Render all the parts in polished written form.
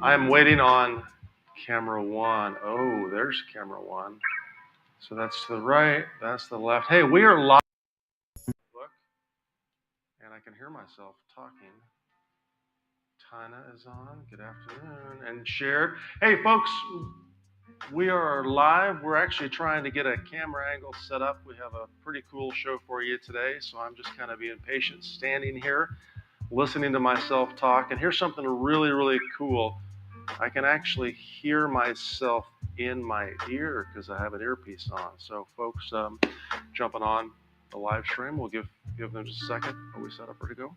I'm waiting on camera one. Oh, there's camera one. So that's to the right, that's the left. Hey, we are live. Look, and I can hear myself talking. Tina is on. Good afternoon. And shared. Hey, folks, we are live. We're actually trying to get a camera angle set up. We have a pretty cool show for you today, so I'm just kind of being patient, standing here, listening to myself talk. And here's something really, really cool. I can actually hear myself in my ear because I have an earpiece on. So, folks, jumping on the live stream, we'll give them just a second. Are we set up, ready to go?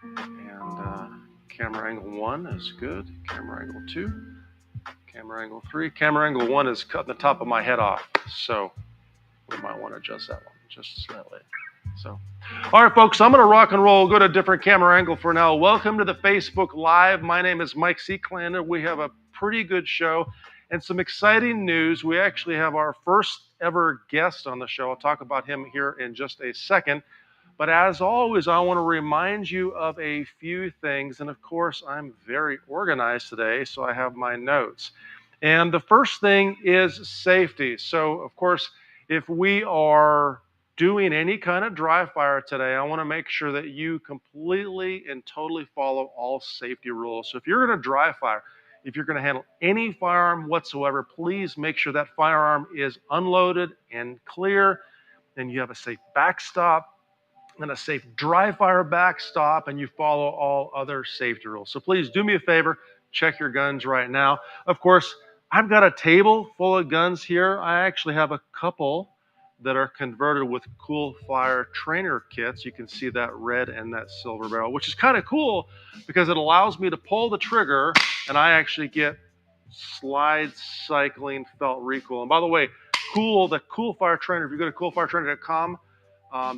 And camera angle one is good. Camera angle two. Camera angle three. Camera angle one is cutting the top of my head off. So we might want to adjust that one just slightly. So, all right, folks, I'm going to rock and roll. Go to a different camera angle for now. Welcome to the Facebook Live. My name is Mike Seeklander. We have a pretty good show and some exciting news. We actually have our first ever guest on the show. I'll talk about him here in just a second. But as always, I want to remind you of a few things. And of course, I'm very organized today, so I have my notes. And the first thing is safety. So, of course, if we are doing any kind of dry fire today, I want to make sure that you completely and totally follow all safety rules. So if you're going to dry fire, if you're going to handle any firearm whatsoever, please make sure that firearm is unloaded and clear, and you have a safe backstop and a safe dry fire backstop, and you follow all other safety rules. So please do me a favor, check your guns right now. Of course, I've got a table full of guns here. I actually have a couple that are converted with Cool Fire trainer kits. You can see that red and that silver barrel, which is kind of cool because it allows me to pull the trigger and I actually get slide cycling felt recoil. And by the way, the Cool Fire trainer, if you go to coolfiretrainer.com,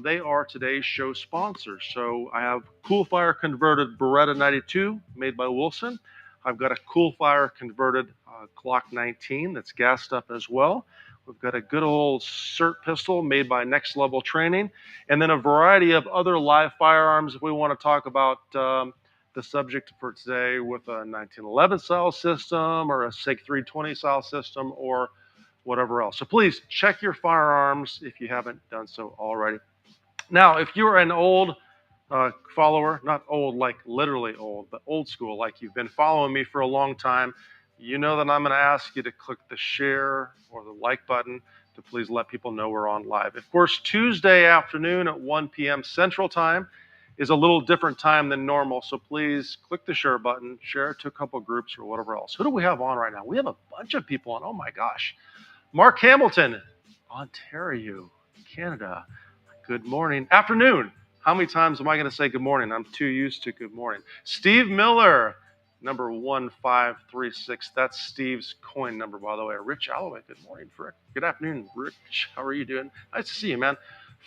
they are today's show sponsors. So I have Cool Fire converted Beretta 92 made by Wilson. I've got a Cool Fire converted Glock 19 that's gassed up as well. We've got a good old SIRT pistol made by Next Level Training, and then a variety of other live firearms if we want to talk about the subject for today with a 1911 style system or a SIG 320 style system or whatever else. So please check your firearms if you haven't done so already. Now, if you're an old follower, not old like literally old, but old school, like you've been following me for a long time, you know that I'm going to ask you to click the share or the like button to please let people know we're on live. Of course, Tuesday afternoon at 1 p.m. Central Time is a little different time than normal, so please click the share button, share it to a couple groups or whatever else. Who do we have on right now? We have a bunch of people on. Oh my gosh. Mark Hamilton, Ontario, Canada. Good morning. Afternoon. How many times am I going to say good morning? I'm too used to good morning. Steve Miller, number 1536. That's Steve's coin number, by the way. Rich Alloway. Good morning, Frick. Good afternoon, Rich. How are you doing? Nice to see you, man.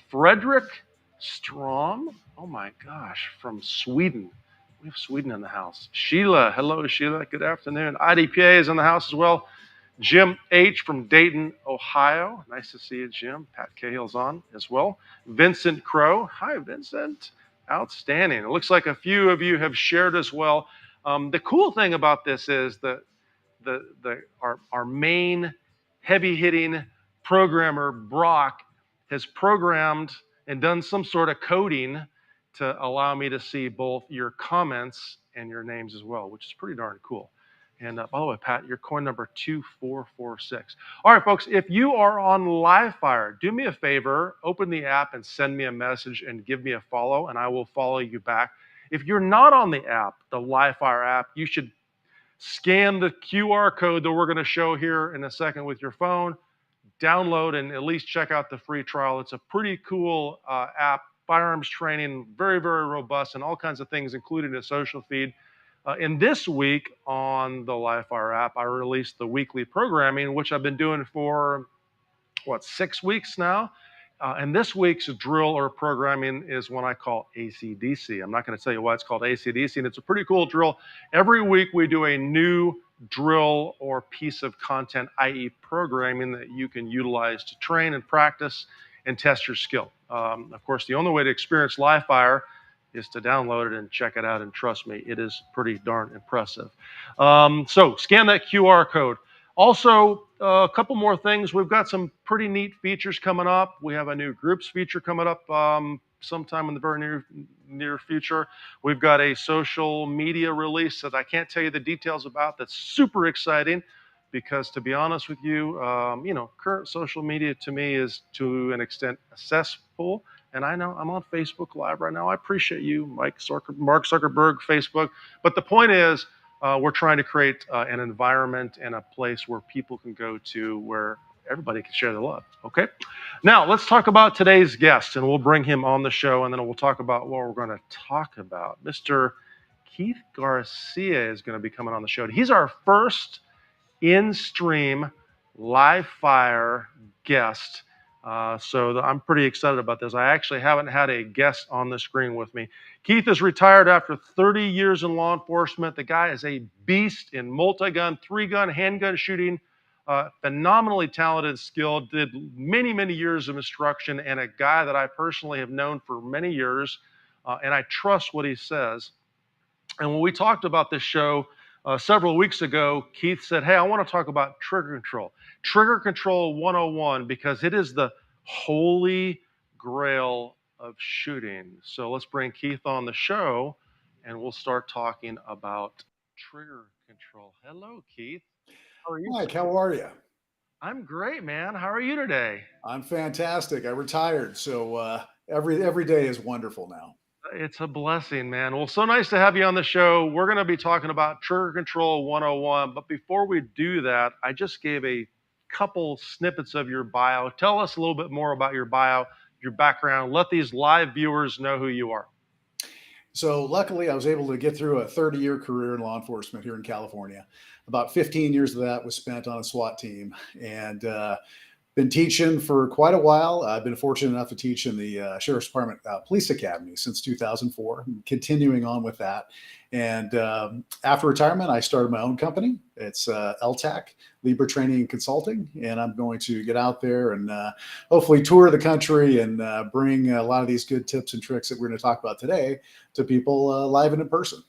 Frederick Strom. Oh my gosh, from Sweden. We have Sweden in the house. Sheila. Hello, Sheila. Good afternoon. IDPA is in the house as well. Jim H. from Dayton, Ohio. Nice to see you, Jim. Pat Cahill's on as well. Vincent Crow. Hi, Vincent. Outstanding. It looks like a few of you have shared as well. The cool thing about this is that our main heavy-hitting programmer, Brock, has programmed and done some sort of coding to allow me to see both your comments and your names as well, which is pretty darn cool. And by the way, Pat, your coin number 2446. All right, folks, if you are on LiveFire, do me a favor, open the app and send me a message and give me a follow, and I will follow you back. If you're not on the app, the LiveFire app, you should scan the QR code that we're going to show here in a second with your phone, download, and at least check out the free trial. It's a pretty cool app, firearms training, very, very robust, and all kinds of things, including a social feed. And this week on the LiveFire app, I released the weekly programming, which I've been doing for, 6 weeks now? And this week's drill or programming is one I call AC/DC. I'm not going to tell you why it's called AC/DC, and it's a pretty cool drill. Every week we do a new drill or piece of content, i.e. programming, that you can utilize to train and practice and test your skill. Of course, the only way to experience LiveFire is to download it and check it out. And trust me, it is pretty darn impressive. So scan that QR code. Also, a couple more things. We've got some pretty neat features coming up. We have a new groups feature coming up sometime in the very near future. We've got a social media release that I can't tell you the details about. That's super exciting because, to be honest with you, current social media to me is to an extent a cesspool. And I know I'm on Facebook Live right now. I appreciate you, Mark Zuckerberg, Facebook. But the point is, we're trying to create an environment and a place where people can go to where everybody can share their love. Okay. Now let's talk about today's guest, and we'll bring him on the show, and then we'll talk about what we're going to talk about. Mr. Keith Garcia is going to be coming on the show. He's our first in-stream LiveFire guest. So I'm pretty excited about this. I actually haven't had a guest on the screen with me. Keith is retired after 30 years in law enforcement. The guy is a beast in multi-gun, 3-gun, handgun shooting, phenomenally talented, skilled, did many, many years of instruction, and a guy that I personally have known for many years, and I trust what he says. And when we talked about this show several weeks ago, Keith said, hey, I want to talk about trigger control 101, because it is the holy grail of shooting. So let's bring Keith on the show, and we'll start talking about trigger control. Hello, Keith. How are you? Mike, how are you? I'm great, man. How are you today? I'm fantastic. I retired, so every day is wonderful now. It's a blessing, man. Well, so nice to have you on the show. We're going to be talking about Trigger Control 101. But before we do that, I just gave a couple snippets of your bio. Tell us a little bit more about your bio, your background. Let these live viewers know who you are. So luckily, I was able to get through a 30-year career in law enforcement here in California. About 15 years of that was spent on a SWAT team, and been teaching for quite a while. I've been fortunate enough to teach in the Sheriff's Department Police Academy since 2004, continuing on with that. And after retirement, I started my own company. It's LTAC, Libra Training and Consulting. And I'm going to get out there and hopefully tour the country and bring a lot of these good tips and tricks that we're going to talk about today to people live and in person.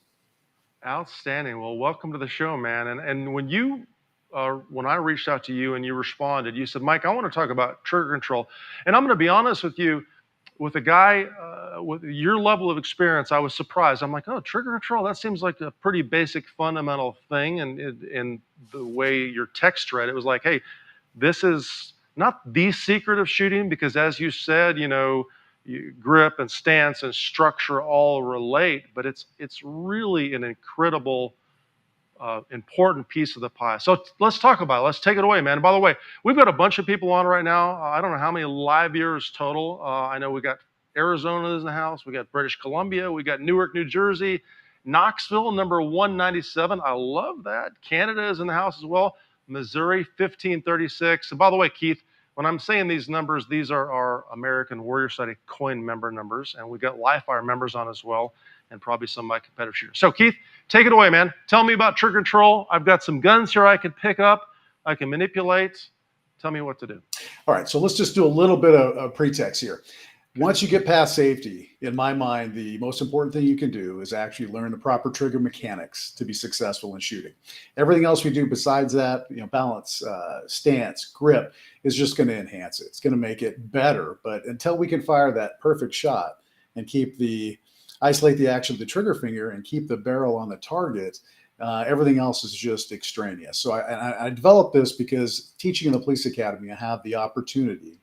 Outstanding. Well, welcome to the show, man. And when I reached out to you and you responded, you said, Mike, I want to talk about trigger control. And I'm going to be honest with you, with a guy with your level of experience, I was surprised. I'm like, oh, trigger control, that seems like a pretty basic fundamental thing. And in the way your text read, it was like, hey, this is not the secret of shooting, because as you said, grip and stance and structure all relate, but it's really an incredible important piece of the pie. So let's talk about it. Let's take it away, man. And by the way, we've got a bunch of people on right now. I don't know how many live viewers total. I know we got Arizona in the house. We got British Columbia. We got Newark, New Jersey. Knoxville, number 197. I love that. Canada is in the house as well. Missouri, 1536. And by the way, Keith, when I'm saying these numbers, these are our American Warrior Society coin member numbers. And we got LiveFire members on as well, and probably some of my competitive shooters. So Keith, take it away, man. Tell me about trigger control. I've got some guns here I can pick up. I can manipulate. Tell me what to do. All right, so let's just do a little bit of pretext here. Once you get past safety, in my mind, the most important thing you can do is actually learn the proper trigger mechanics to be successful in shooting. Everything else we do besides that, balance, stance, grip, is just going to enhance it. It's going to make it better. But until we can fire that perfect shot and isolate the action of the trigger finger and keep the barrel on the target, everything else is just extraneous. So I developed this because teaching in the police academy, I have the opportunity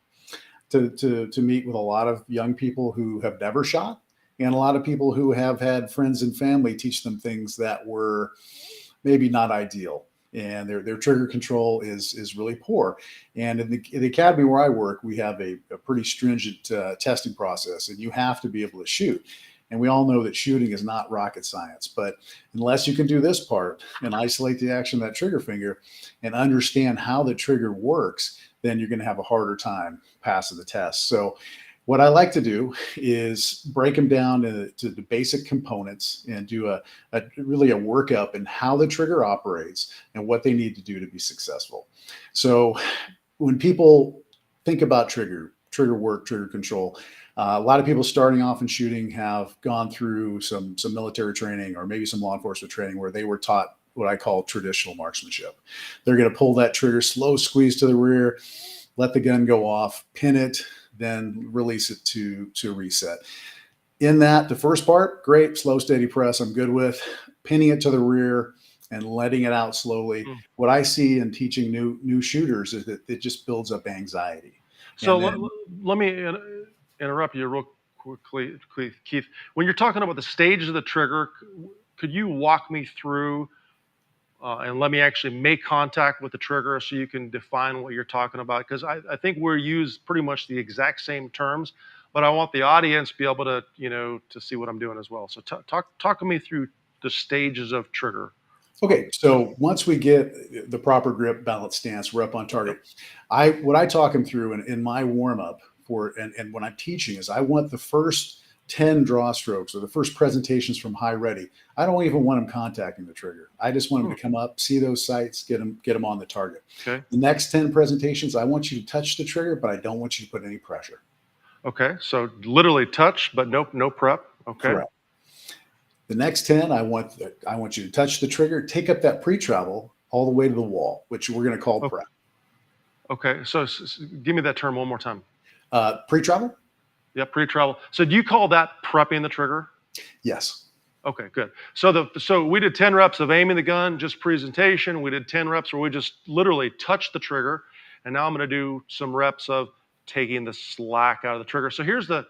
to meet with a lot of young people who have never shot, and a lot of people who have had friends and family teach them things that were maybe not ideal, and their trigger control is really poor. And in the academy where I work, we have a pretty stringent testing process, and you have to be able to shoot. And we all know that shooting is not rocket science, but unless you can do this part and isolate the action of that trigger finger and understand how the trigger works, then you're going to have a harder time passing the test. So what I like to do is break them down to the basic components and do really a workup in how the trigger operates and what they need to do to be successful. So when people think about trigger work, trigger control, A lot of people starting off in shooting have gone through some military training or maybe some law enforcement training where they were taught what I call traditional marksmanship. They're going to pull that trigger, slow squeeze to the rear, let the gun go off, pin it, then release it to reset. In that, the first part, great, slow, steady press, I'm good with. Pinning it to the rear and letting it out slowly. What I see in teaching new shooters is that it just builds up anxiety. So let me interrupt you real quickly, Keith. When you're talking about the stages of the trigger, could you walk me through and let me actually make contact with the trigger so you can define what you're talking about? Because I think we use pretty much the exact same terms, but I want the audience to be able to, to see what I'm doing as well. So talk to me through the stages of trigger. Okay, so once we get the proper grip, balance, stance, we're up on target. What I talk them through in my warm up and when I'm teaching is I want the first 10 draw strokes or the first presentations from high ready. I don't even want them contacting the trigger. I just want them to come up, see those sights, get them on the target. Okay. The next 10 presentations, I want you to touch the trigger, but I don't want you to put any pressure. Okay, so literally touch, but no prep. Okay. Correct. The next 10, I want you to touch the trigger, take up that pre-travel all the way to the wall, which we're going to call prep. Okay, so give me that term one more time. Pre-travel? Yeah, pre-travel. So do you call that prepping the trigger? Yes. Okay, good. So we did 10 reps of aiming the gun, just presentation. We did 10 reps where we just literally touched the trigger. And now I'm going to do some reps of taking the slack out of the trigger. So here's the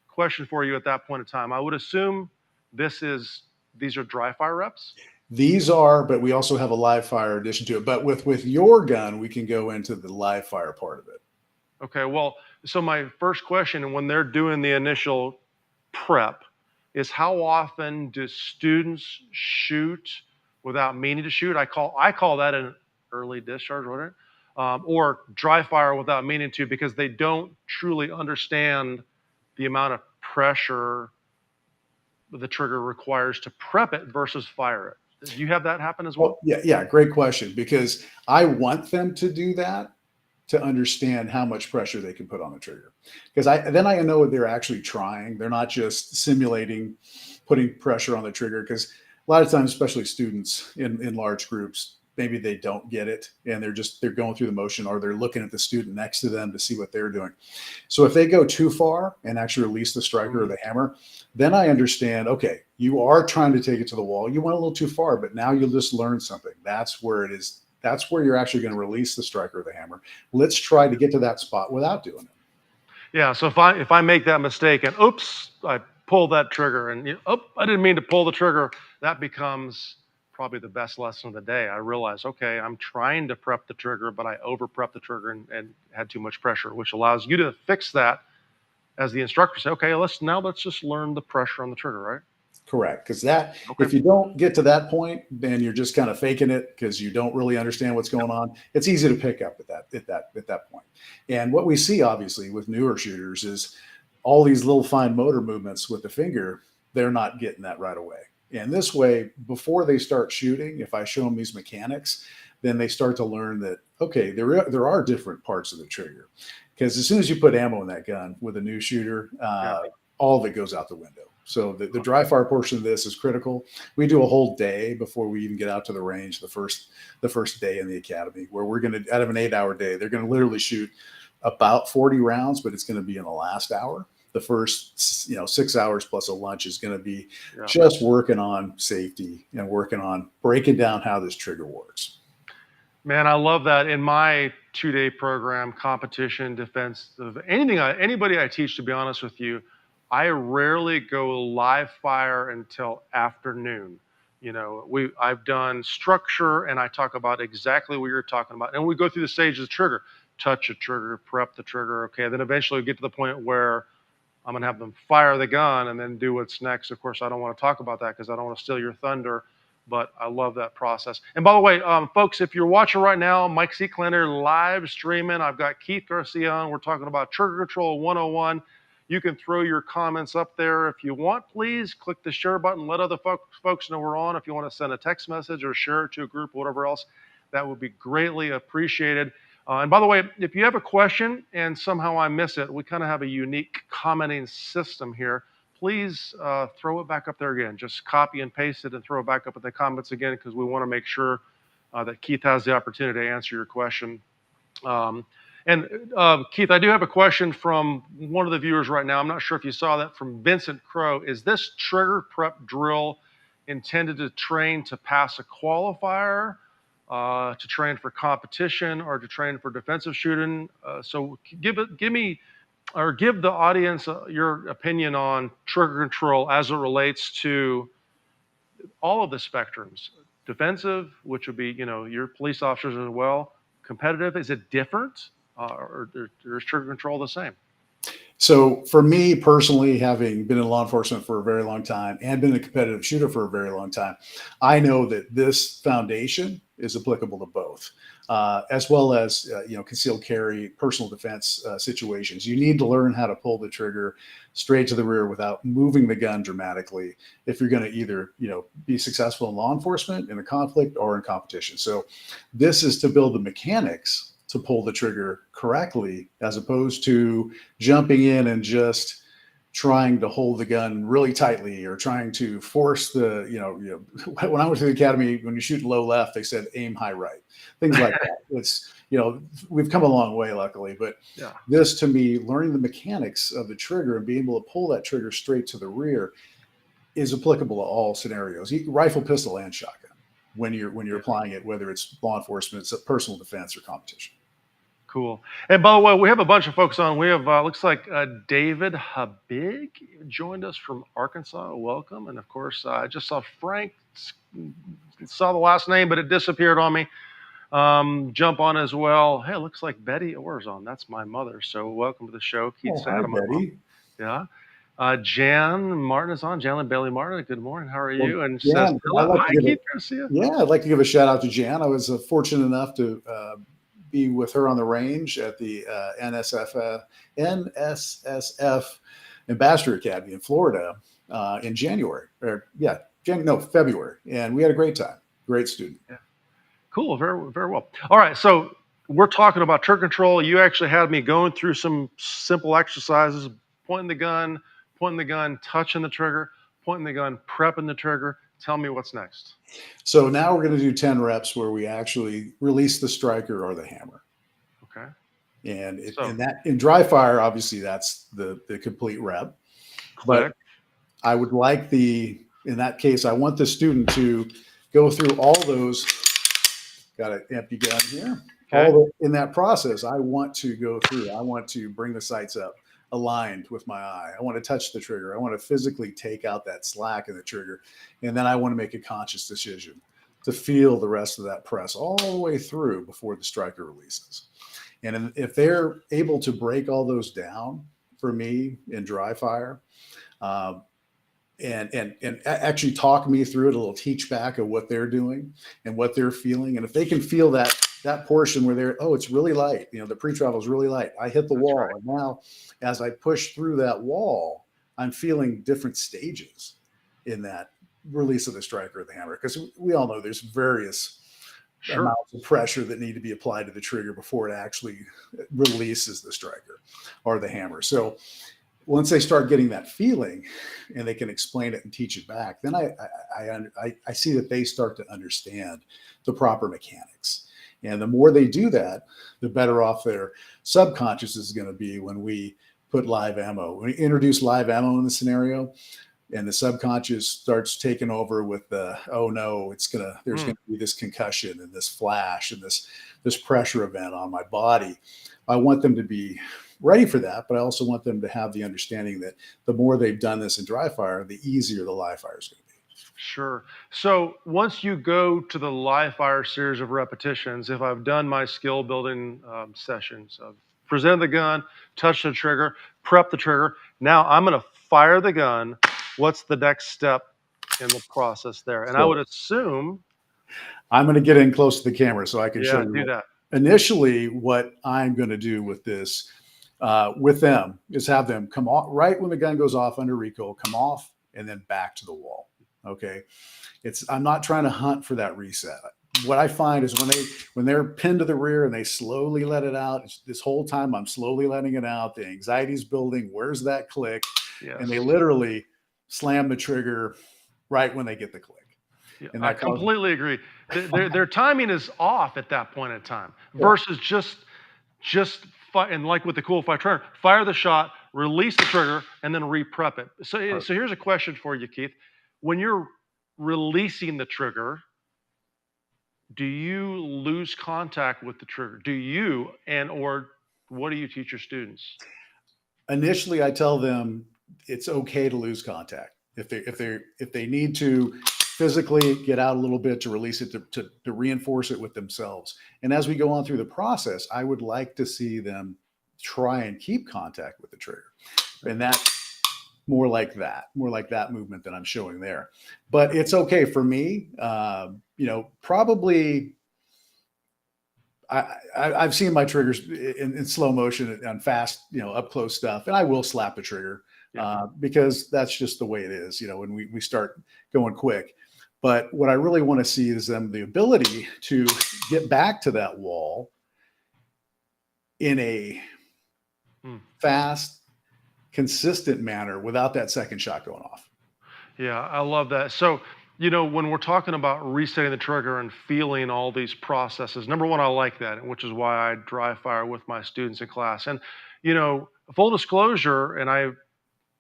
question for you at that point in time. I would assume these are dry fire reps? These are, but we also have a live fire addition to it. But with your gun, we can go into the live fire part of it. Okay, well, so my first question, when they're doing the initial prep, is how often do students shoot without meaning to shoot? I call that an early discharge, whatever, or dry fire without meaning to, because they don't truly understand the amount of pressure the trigger requires to prep it versus fire it. Do you have that happen as well? Yeah, great question, because I want them to do that to understand how much pressure they can put on the trigger. Because then I know they're actually trying. They're not just simulating putting pressure on the trigger, because a lot of times, especially students in large groups, maybe they don't get it and they're going through the motion, or they're looking at the student next to them to see what they're doing. So if they go too far and actually release the striker or the hammer, then I understand, okay, you are trying to take it to the wall. You went a little too far, but now you'll just learn something. That's where it is. That's where you're actually going to release the striker or the hammer. Let's try to get to that spot without doing it. Yeah. So if I make that mistake and oops, I pull that trigger and I didn't mean to pull the trigger, that becomes probably the best lesson of the day. I realize, okay, I'm trying to prep the trigger, but I over prep the trigger and had too much pressure, which allows you to fix that as the instructor. Say, okay, let's just learn the pressure on the trigger, right? Correct. Because if you don't get to that point, then you're just kind of faking it because you don't really understand what's going on. It's easy to pick up at that point. And what we see obviously with newer shooters is all these little fine motor movements with the finger. They're not getting that right away. And this way, before they start shooting, if I show them these mechanics, then they start to learn that, okay, there are different parts of the trigger. Because as soon as you put ammo in that gun with a new shooter, all of it goes out the window. So the dry fire portion of this is critical. We do a whole day before we even get out to the range, the first day in the academy, where we're going to, out of an 8-hour day, they're going to literally shoot about 40 rounds, but it's going to be in the last hour. The first 6 hours plus a lunch is going to be just working on safety and working on breaking down how this trigger works. Man, I love that. In my 2-day program, competition, defense, anybody I teach, to be honest with you, I rarely go live fire until afternoon. I've done structure, and I talk about exactly what you're talking about. And we go through the stages of the trigger, touch the trigger, prep the trigger. Okay, then eventually we get to the point where I'm going to have them fire the gun and then do what's next. Of course, I don't want to talk about that because I don't want to steal your thunder, but I love that process. And by the way, folks, if you're watching right now, Mike Seeklander live streaming. I've got Keith Garcia on. We're talking about Trigger Control 101. You can throw your comments up there if you want. Please click the share button. Let other folks know we're on. If you want to send a text message or share it to a group or whatever else, that would be greatly appreciated. And by the way, if you have a question and somehow I miss it, we kind of have a unique commenting system here. Please throw it back up there again. Just copy and paste it and throw it back up in the comments again, because we want to make sure that Keith has the opportunity to answer your question. And Keith, I do have a question from one of the viewers right now. I'm not sure if you saw that, from Vincent Crow. Is this trigger prep drill intended to train to pass a qualifier, to train for competition, or to train for defensive shooting? So give me, or give the audience your opinion on trigger control as it relates to all of the spectrums. Defensive, which would be, your police officers as well. Competitive, is it different? Or is trigger control the same? So for me personally, having been in law enforcement for a very long time and been a competitive shooter for a very long time, I know that this foundation is applicable to both, as well as concealed carry, personal defense situations. You need to learn how to pull the trigger straight to the rear without moving the gun dramatically if you're going to either be successful in law enforcement, in a conflict, or in competition. So this is to build the mechanics to pull the trigger correctly, as opposed to jumping in and just trying to hold the gun really tightly, or trying to force the, when I went to the academy, when you shoot low left, they said aim high right, things like that. It's, we've come a long way, luckily, but yeah. This, to me, learning the mechanics of the trigger and being able to pull that trigger straight to the rear is applicable to all scenarios, rifle, pistol, and shotgun. When you're applying it, whether it's law enforcement, it's a personal defense, or competition. Cool. And by the way, we have a bunch of folks on. We have, looks like David Habig joined us from Arkansas. Welcome. And of course, I just saw Frank, saw the last name, but it disappeared on me. Jump on as well. Hey, it looks like Betty Orr's on. That's my mother. So welcome to the show. Keith, say hi to my mom. Yeah. Jan Martin is on. Jan Bailey Martin. Good morning. How are you? And Jan, says, hello. Hi, Keith Garcia. Yeah, I'd like to give a shout out to Jan. I was fortunate enough to be with her on the range at the NSSF Ambassador Academy in Florida in January. February. And we had a great time. Great student. Yeah. Cool. Very, very well. All right. So we're talking about trigger control. You actually had me going through some simple exercises: pointing the gun, touching the trigger, pointing the gun, prepping the trigger. Tell me what's next. So now we're going to do 10 reps where we actually release the striker or the hammer. Okay. And in dry fire, obviously that's the complete rep. But I would like in that case, I want the student to go through all those. Got an empty gun here. Okay. In that process, I want to go through. I want to bring the sights up, aligned with my eye. I want to touch the trigger. I want to physically take out that slack in the trigger. And then I want to make a conscious decision to feel the rest of that press all the way through before the striker releases. And if they're able to break all those down for me in dry fire, and actually talk me through it, a little teach back of what they're doing and what they're feeling. And if they can feel that portion where it's really light, the pre-travel is really light. I hit the wall. Right. And now as I push through that wall, I'm feeling different stages in that release of the striker or the hammer. Because we all know there's various amounts of pressure that need to be applied to the trigger before it actually releases the striker or the hammer. So once they start getting that feeling and they can explain it and teach it back, then I see that they start to understand the proper mechanics. And the more they do that, the better off their subconscious is going to be when we put live ammo. When we introduce live ammo in the scenario and the subconscious starts taking over with the, oh no, there's going to be this concussion and this flash and this pressure event on my body. I want them to be ready for that, but I also want them to have the understanding that the more they've done this in dry fire, the easier the live fire is going to be. Sure. So once you go to the live fire series of repetitions, if I've done my skill building sessions, I've presented the gun, touched the trigger, prepped the trigger, now I'm going to fire the gun. What's the next step in the process there? And I would assume I'm going to get in close to the camera so I can show you. Do that. Initially, what I'm going to do with this, with them, is have them come off right when the gun goes off under recoil, come off and then back to the wall. Okay. I'm not trying to hunt for that reset. what I find is when they're pinned to the rear and they slowly let it out, this whole time I'm slowly letting it out. The anxiety's building. Where's that click? Yes. And they literally slam the trigger right when they get the click. Yeah, And I that causes, completely agree. Their timing is off at that point in time versus just and like with the cool fire turn, fire the shot, release the trigger, and then re-prep it. So here's a question for you, Keith. When you're releasing the trigger, do you lose contact with the trigger? Do you or what do you teach your students? initially I tell them it's okay to lose contact if they need to physically get out a little bit to release it to reinforce it with themselves. And as we go on through the process, I would like to see them try and keep contact with the trigger, and that's more like that movement that I'm showing there. But it's okay for me. Probably I've seen my triggers in slow motion on fast, up close stuff, and I will slap the trigger because that's just the way it is, when we start going quick. But what I really want to see is them the ability to get back to that wall in a fast, consistent manner without that second shot going off. Yeah, I love that. So, when we're talking about resetting the trigger and feeling all these processes, number one, I like that, which is why I dry fire with my students in class. And, full disclosure, and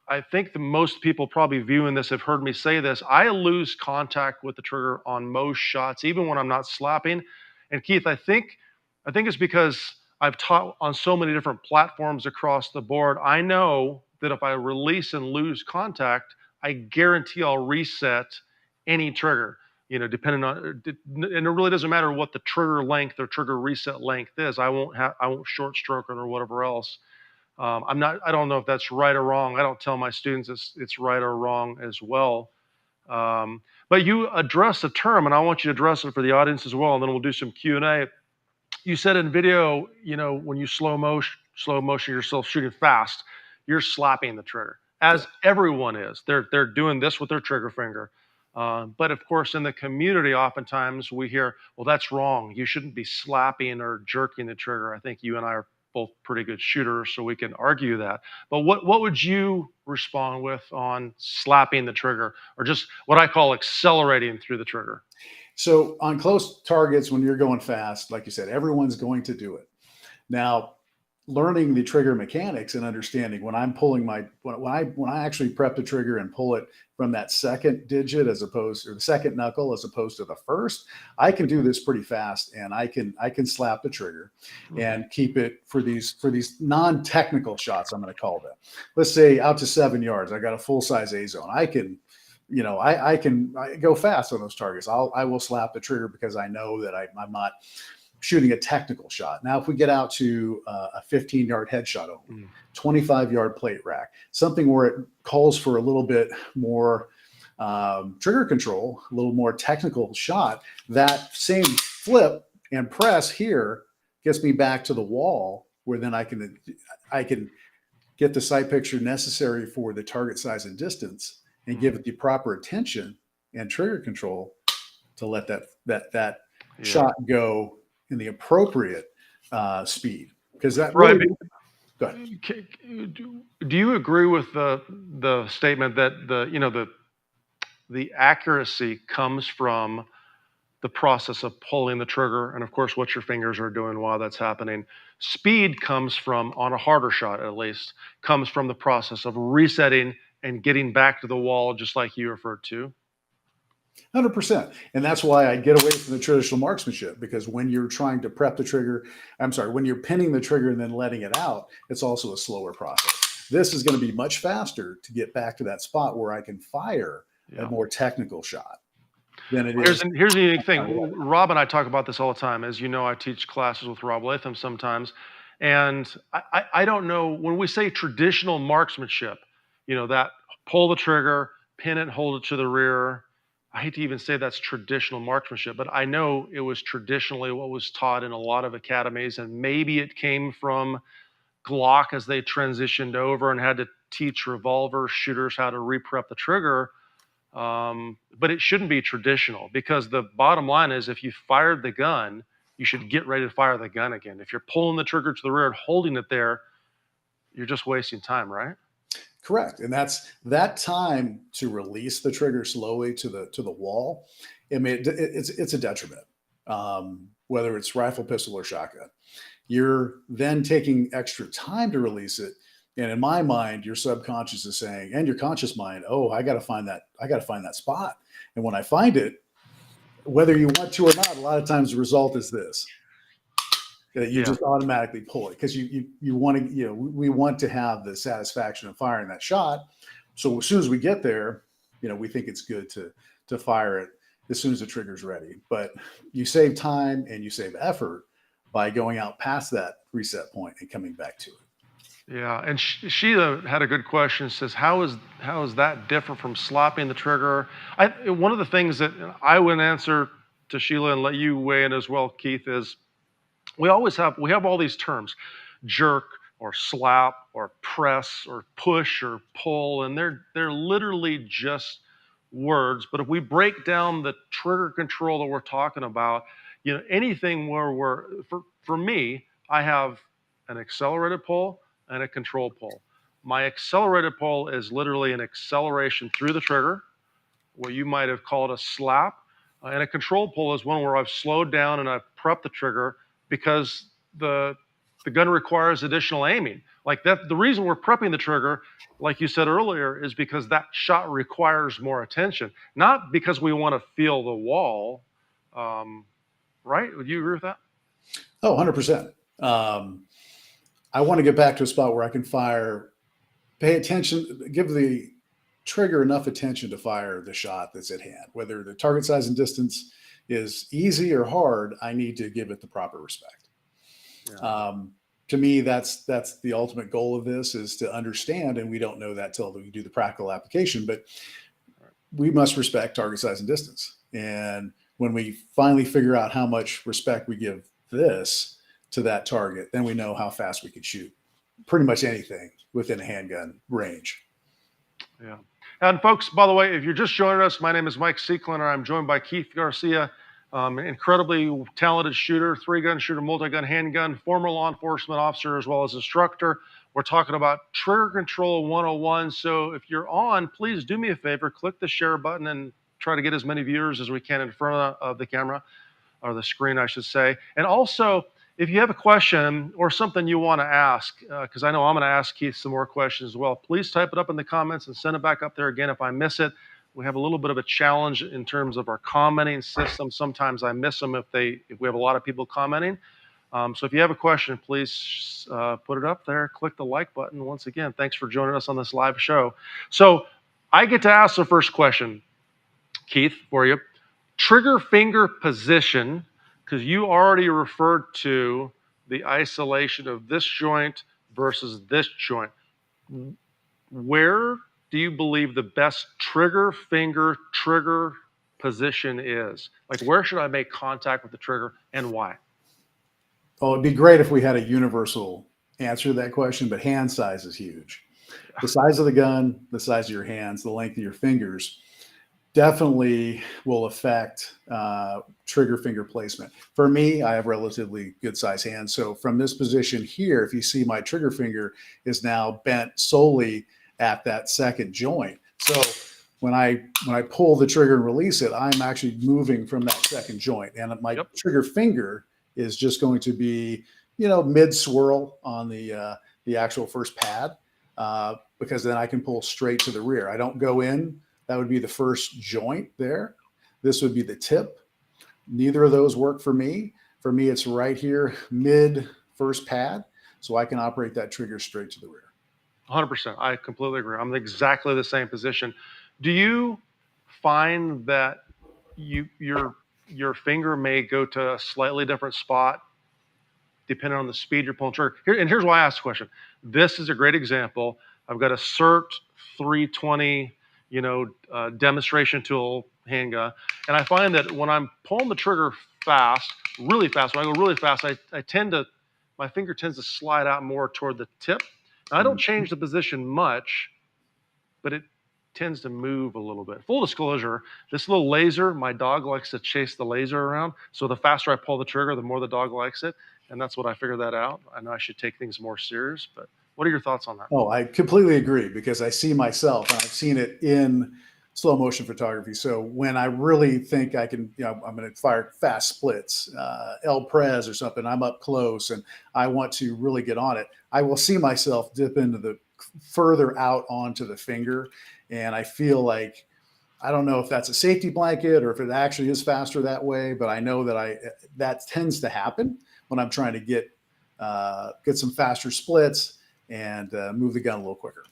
I think the most people probably viewing this have heard me say this. I lose contact with the trigger on most shots, even when I'm not slapping. And Keith, I think it's because I've taught on so many different platforms across the board. I know that if I release and lose contact, I guarantee I'll reset any trigger. Depending on, and it really doesn't matter what the trigger length or trigger reset length is. I won't short stroke it or whatever else. I don't know if that's right or wrong. I don't tell my students it's right or wrong as well. But you address a term, and I want you to address it for the audience as well, and then we'll do some Q&A. You said in video, when you slow motion yourself shooting fast, you're slapping the trigger, as everyone is. They're doing this with their trigger finger. But of course, in the community, oftentimes we hear, well, that's wrong. You shouldn't be slapping or jerking the trigger. I think you and I are both pretty good shooters, so we can argue that. But what would you respond with on slapping the trigger, or just what I call accelerating through the trigger? So on close targets, when you're going fast, like you said, everyone's going to do it. Now, learning the trigger mechanics and understanding when I'm pulling when I actually prep the trigger and pull it from that second digit or the second knuckle as opposed to the first, I can do this pretty fast, and I can slap the trigger and keep it for these non-technical shots, I'm going to call them. Let's say out to 7 yards, I got a full size A zone. I can go fast on those targets. I will slap the trigger because I know that I'm not shooting a technical shot. Now, if we get out to a 15-yard headshot only, 25-yard plate rack, something where it calls for a little bit more trigger control, a little more technical shot, that same flip and press here gets me back to the wall, where then I can get the sight picture necessary for the target size and distance, and give it the proper attention and trigger control to let that shot go in the appropriate speed. Because that right. Really, go ahead. Do you agree with the statement that the accuracy comes from the process of pulling the trigger, and of course what your fingers are doing while that's happening? Speed comes from, on a harder shot at least, comes from the process of resetting and getting back to the wall, just like you referred to. 100%. And that's why I get away from the traditional marksmanship, because when you're trying to prep the trigger, when you're pinning the trigger and then letting it out, it's also a slower process. This is going to be much faster to get back to that spot where I can fire a more technical shot than it is. Here's the unique thing. Rob and I talk about this all the time. As you know, I teach classes with Rob Latham sometimes. And I don't know, when we say traditional marksmanship, that pull the trigger, pin it, hold it to the rear. I hate to even say that's traditional marksmanship, but I know it was traditionally what was taught in a lot of academies, and maybe it came from Glock as they transitioned over and had to teach revolver shooters how to re-prep the trigger. But it shouldn't be traditional, because the bottom line is, if you fired the gun, you should get ready to fire the gun again. If you're pulling the trigger to the rear and holding it there, you're just wasting time, right? Correct. And that's that time to release the trigger slowly to the wall. I mean, it's a detriment, whether it's rifle, pistol, or shotgun. You're then taking extra time to release it. And in my mind, your subconscious is saying, and your conscious mind, oh, I got to find that spot. And when I find it, whether you want to or not, a lot of times the result is this, that you just automatically pull it, because you want to, we want to have the satisfaction of firing that shot. So as soon as we get there, we think it's good to fire it as soon as the trigger's ready. But you save time and you save effort by going out past that reset point and coming back to it. Yeah, and Sheila had a good question. Says, how is that different from slopping the trigger? One of the things that I would answer to Sheila, and let you weigh in as well, Keith, is we have all these terms: jerk or slap or press or push or pull, and they're literally just words. But if we break down the trigger control that we're talking about, anything where for me, I have an accelerated pull and a control pull. My accelerated pull is literally an acceleration through the trigger, what you might have called a slap. And a control pull is one where I've slowed down and I've prepped the trigger, because the gun requires additional aiming. Like that, the reason we're prepping the trigger, like you said earlier, is because that shot requires more attention, not because we want to feel the wall. Right? Would you agree with that? Oh, 100%. I want to get back to a spot where I can pay attention, give the trigger enough attention to fire the shot that's at hand. Whether the target size and distance is easy or hard, I need to give it the proper respect. Yeah. To me, that's the ultimate goal of this, is to understand, and we don't know that till we do the practical application, but we must respect target size and distance. And when we finally figure out how much respect we give this to that target, then we know how fast we can shoot pretty much anything within a handgun range. Yeah. And folks, by the way, if you're just joining us, my name is Mike Seeklener. I'm joined by Keith Garcia, incredibly talented shooter, 3-gun shooter, multi-gun handgun, former law enforcement officer, as well as instructor. We're talking about trigger control 101. So if you're on, please do me a favor, click the share button and try to get as many viewers as we can in front of the camera, or the screen, I should say. And also, if you have a question or something you want to ask, because I know I'm going to ask Keith some more questions as well, please type it up in the comments and send it back up there again if I miss it. We have a little bit of a challenge in terms of our commenting system. Sometimes I miss them if we have a lot of people commenting. So if you have a question, please put it up there. Click the like button. Once again, thanks for joining us on this live show. So I get to ask the first question, Keith, for you. Trigger finger position, because you already referred to the isolation of this joint versus this joint. Where do you believe the best trigger finger trigger position is? Like, where should I make contact with the trigger, and why? Well, it'd be great if we had a universal answer to that question, but hand size is huge. The size of the gun, the size of your hands, the length of your fingers definitely will affect trigger finger placement. For me, I have relatively good size hands. So from this position here, if you see, my trigger finger is now bent solely at that second joint. So when I pull the trigger and release it, I'm actually moving from that second joint, and my trigger finger is just going to be, mid swirl on the actual first pad, because then I can pull straight to the rear. I don't go in. That would be the first joint there. This would be the tip. Neither of those work for me. For me, it's right here, mid first pad, so I can operate that trigger straight to the rear. 100%. I completely agree. I'm in exactly the same position. Do you find that your finger may go to a slightly different spot depending on the speed you're pulling trigger? Here's why I asked the question. This is a great example. I've got a CERT 320 demonstration tool handgun. And I find that when I'm pulling the trigger fast, really fast, when I go really fast, my finger tends to slide out more toward the tip. Now, I don't change the position much, but tends to move a little bit. Full disclosure, this little laser, my dog likes to chase the laser around. So the faster I pull the trigger, the more the dog likes it. And that's what I figured that out. I know I should take things more serious, but what are your thoughts on that? Oh, I completely agree, because I see myself, and I've seen it in slow motion photography. So when I really think I can, I'm going to fire fast splits, El Pres or something, I'm up close and I want to really get on it, I will see myself dip into the further out onto the finger. And I feel like, I don't know if that's a safety blanket or if it actually is faster that way, but I know that that tends to happen when I'm trying to get some faster splits and move the gun a little quicker.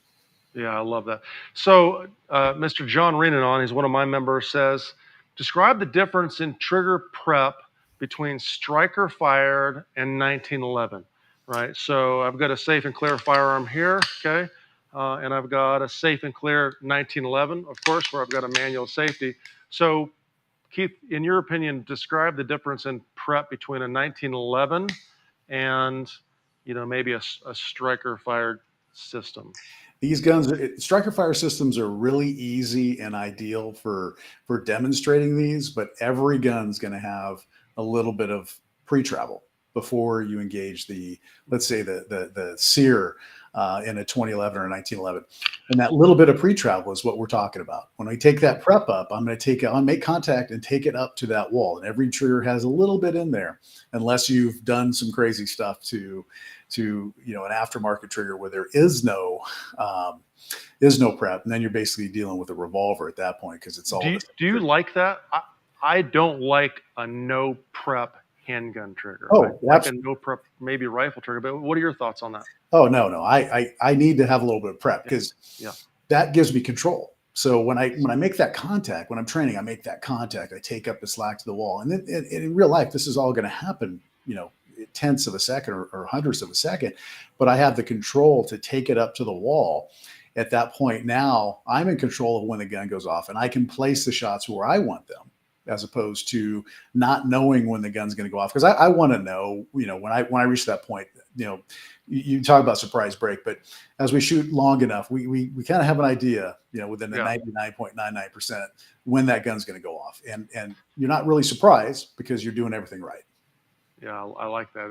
Yeah, I love that. So Mr. John Renanon, he's one of my members, says, describe the difference in trigger prep between striker fired and 1911, right? So I've got a safe and clear firearm here, okay? And I've got a safe and clear 1911, of course, where I've got a manual safety. So Keith, in your opinion, describe the difference in prep between a 1911 and, maybe a striker fired system. These guns, striker fire systems are really easy and ideal for demonstrating these, but every gun's going to have a little bit of pre-travel before you engage let's say the sear in a 2011 or a 1911. And that little bit of pre-travel is what we're talking about. When we take that prep up, I'm going to make contact and take it up to that wall. And every trigger has a little bit in there, unless you've done some crazy stuff to an aftermarket trigger where there is no prep, and then you're basically dealing with a revolver at that point, because it's all. Do you like that? I don't like a no prep handgun trigger. Oh, I like a no prep maybe rifle trigger. But what are your thoughts on that? Oh no, I need to have a little bit of prep, because that gives me control. So when I make that contact, when I'm training, I make that contact, I take up the slack to the wall, and then in real life, this is all going to happen, tenths of a second or hundredths of a second, but I have the control to take it up to the wall. At that point, now I'm in control of when the gun goes off, and I can place the shots where I want them, as opposed to not knowing when the gun's going to go off. Because I want to know, when I reach that point, you talk about surprise break, but as we shoot long enough, we kind of have an idea, within the 99.99% when that gun's going to go off, and you're not really surprised because you're doing everything right. Yeah, I like that.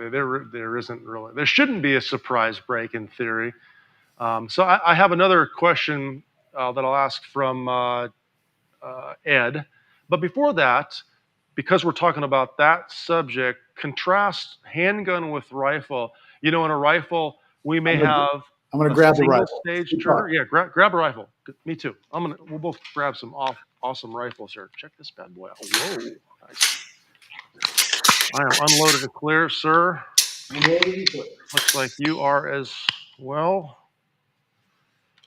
There shouldn't be a surprise break in theory. So I have another question that I'll ask from Ed. But before that, because we're talking about that subject, contrast handgun with rifle. In a rifle, we may have. I'm going to grab the rifle. Stage trigger. Yeah, grab a rifle. Me too. We'll both grab some awesome rifles here. Check this bad boy out. Whoa. Nice. I am unloaded and clear, sir. Looks like you are as well.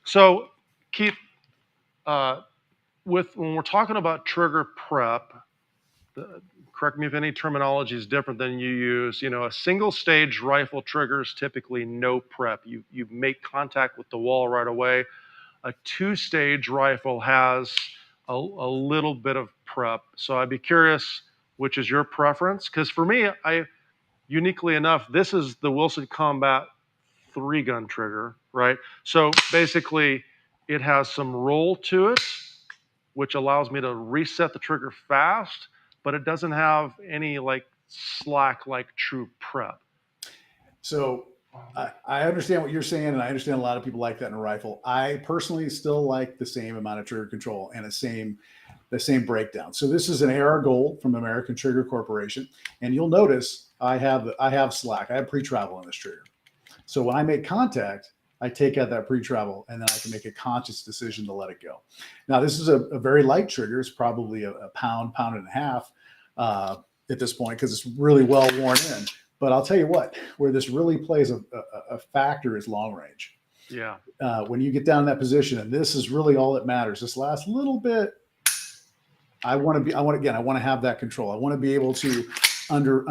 So, Keith, when we're talking about trigger prep, correct me if any terminology is different than you use. A single stage rifle trigger is typically no prep. You make contact with the wall right away. A two-stage rifle has a little bit of prep. So I'd be curious, which is your preference? Because for me, uniquely enough, this is the Wilson Combat 3-gun trigger, right? So basically, it has some roll to it, which allows me to reset the trigger fast, but it doesn't have any slack like true prep. So I understand what you're saying, and I understand a lot of people like that in a rifle. I personally still like the same amount of trigger control and the same breakdown. So this is an AR Gold from American Trigger Corporation, and you'll notice I have slack. I have pre-travel in this trigger. So when I make contact, I take out that pre-travel, and then I can make a conscious decision to let it go. Now, this is a very light trigger. It's probably a pound and a half at this point, because it's really well worn in. But I'll tell you what, where this really plays a factor is long range. Yeah. When you get down in that position, and this is really all that matters, this last little bit, I want to have that control. I want to be able to under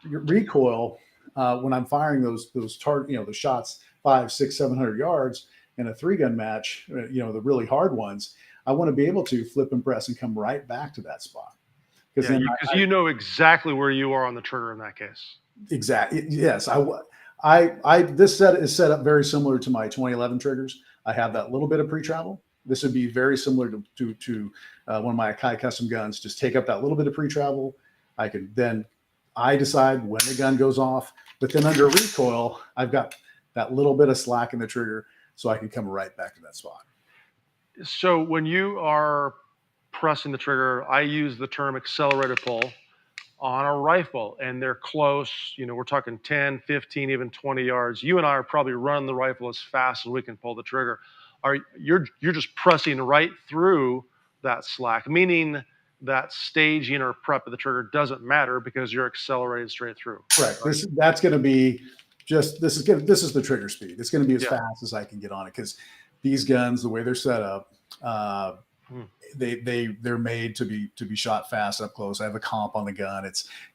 recoil when I'm firing those the shots 500, 600, 700 yards in a 3-gun match, the really hard ones. I want to be able to flip and press and come right back to that spot. Because you know exactly where you are on the trigger in that case. Exactly. Yes. This set is set up very similar to my 2011 triggers. I have that little bit of pre-travel, This would be very similar to one of my Akai custom guns. Just take up that little bit of pre-travel. I decide when the gun goes off, but then under recoil, I've got that little bit of slack in the trigger, so I can come right back to that spot. So when you are pressing the trigger, I use the term accelerated pull on a rifle, and they're close. We're talking 10, 15, even 20 yards. You and I are probably running the rifle as fast as we can pull the trigger. You're just pressing right through that slack, meaning that staging or prep of the trigger doesn't matter because you're accelerated straight through. Right. That's going to be this is the trigger speed. It's going to be as fast as I can get on it, because these guns, the way they're set up, they're made to be shot fast up close. I have a comp on the gun.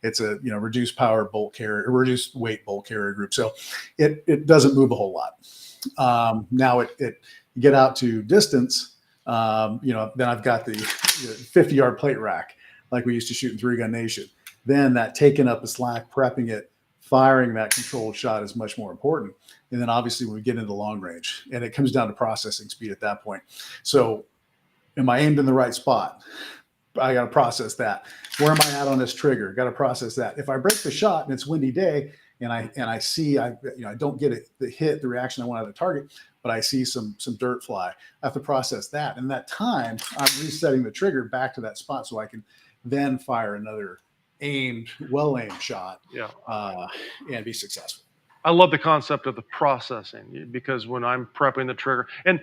It's a reduced power bolt carrier, reduced weight bolt carrier group, so it doesn't move a whole lot. Now you get out to distance, then I've got the 50-yard plate rack like we used to shoot in Three Gun Nation. Then that taking up the slack, prepping it, firing that controlled shot is much more important. And then obviously when we get into long range, and it comes down to processing speed at that point. So am I aimed in the right spot? I got to process that. Where am I at on this trigger? Got to process that. If I break the shot and it's windy day, and I see I don't get the reaction I want out of the target, but I see some dirt fly, I have to process that. And that time I'm resetting the trigger back to that spot so I can then fire another well aimed shot, and be successful. I love the concept of the processing, because when I'm prepping the trigger, and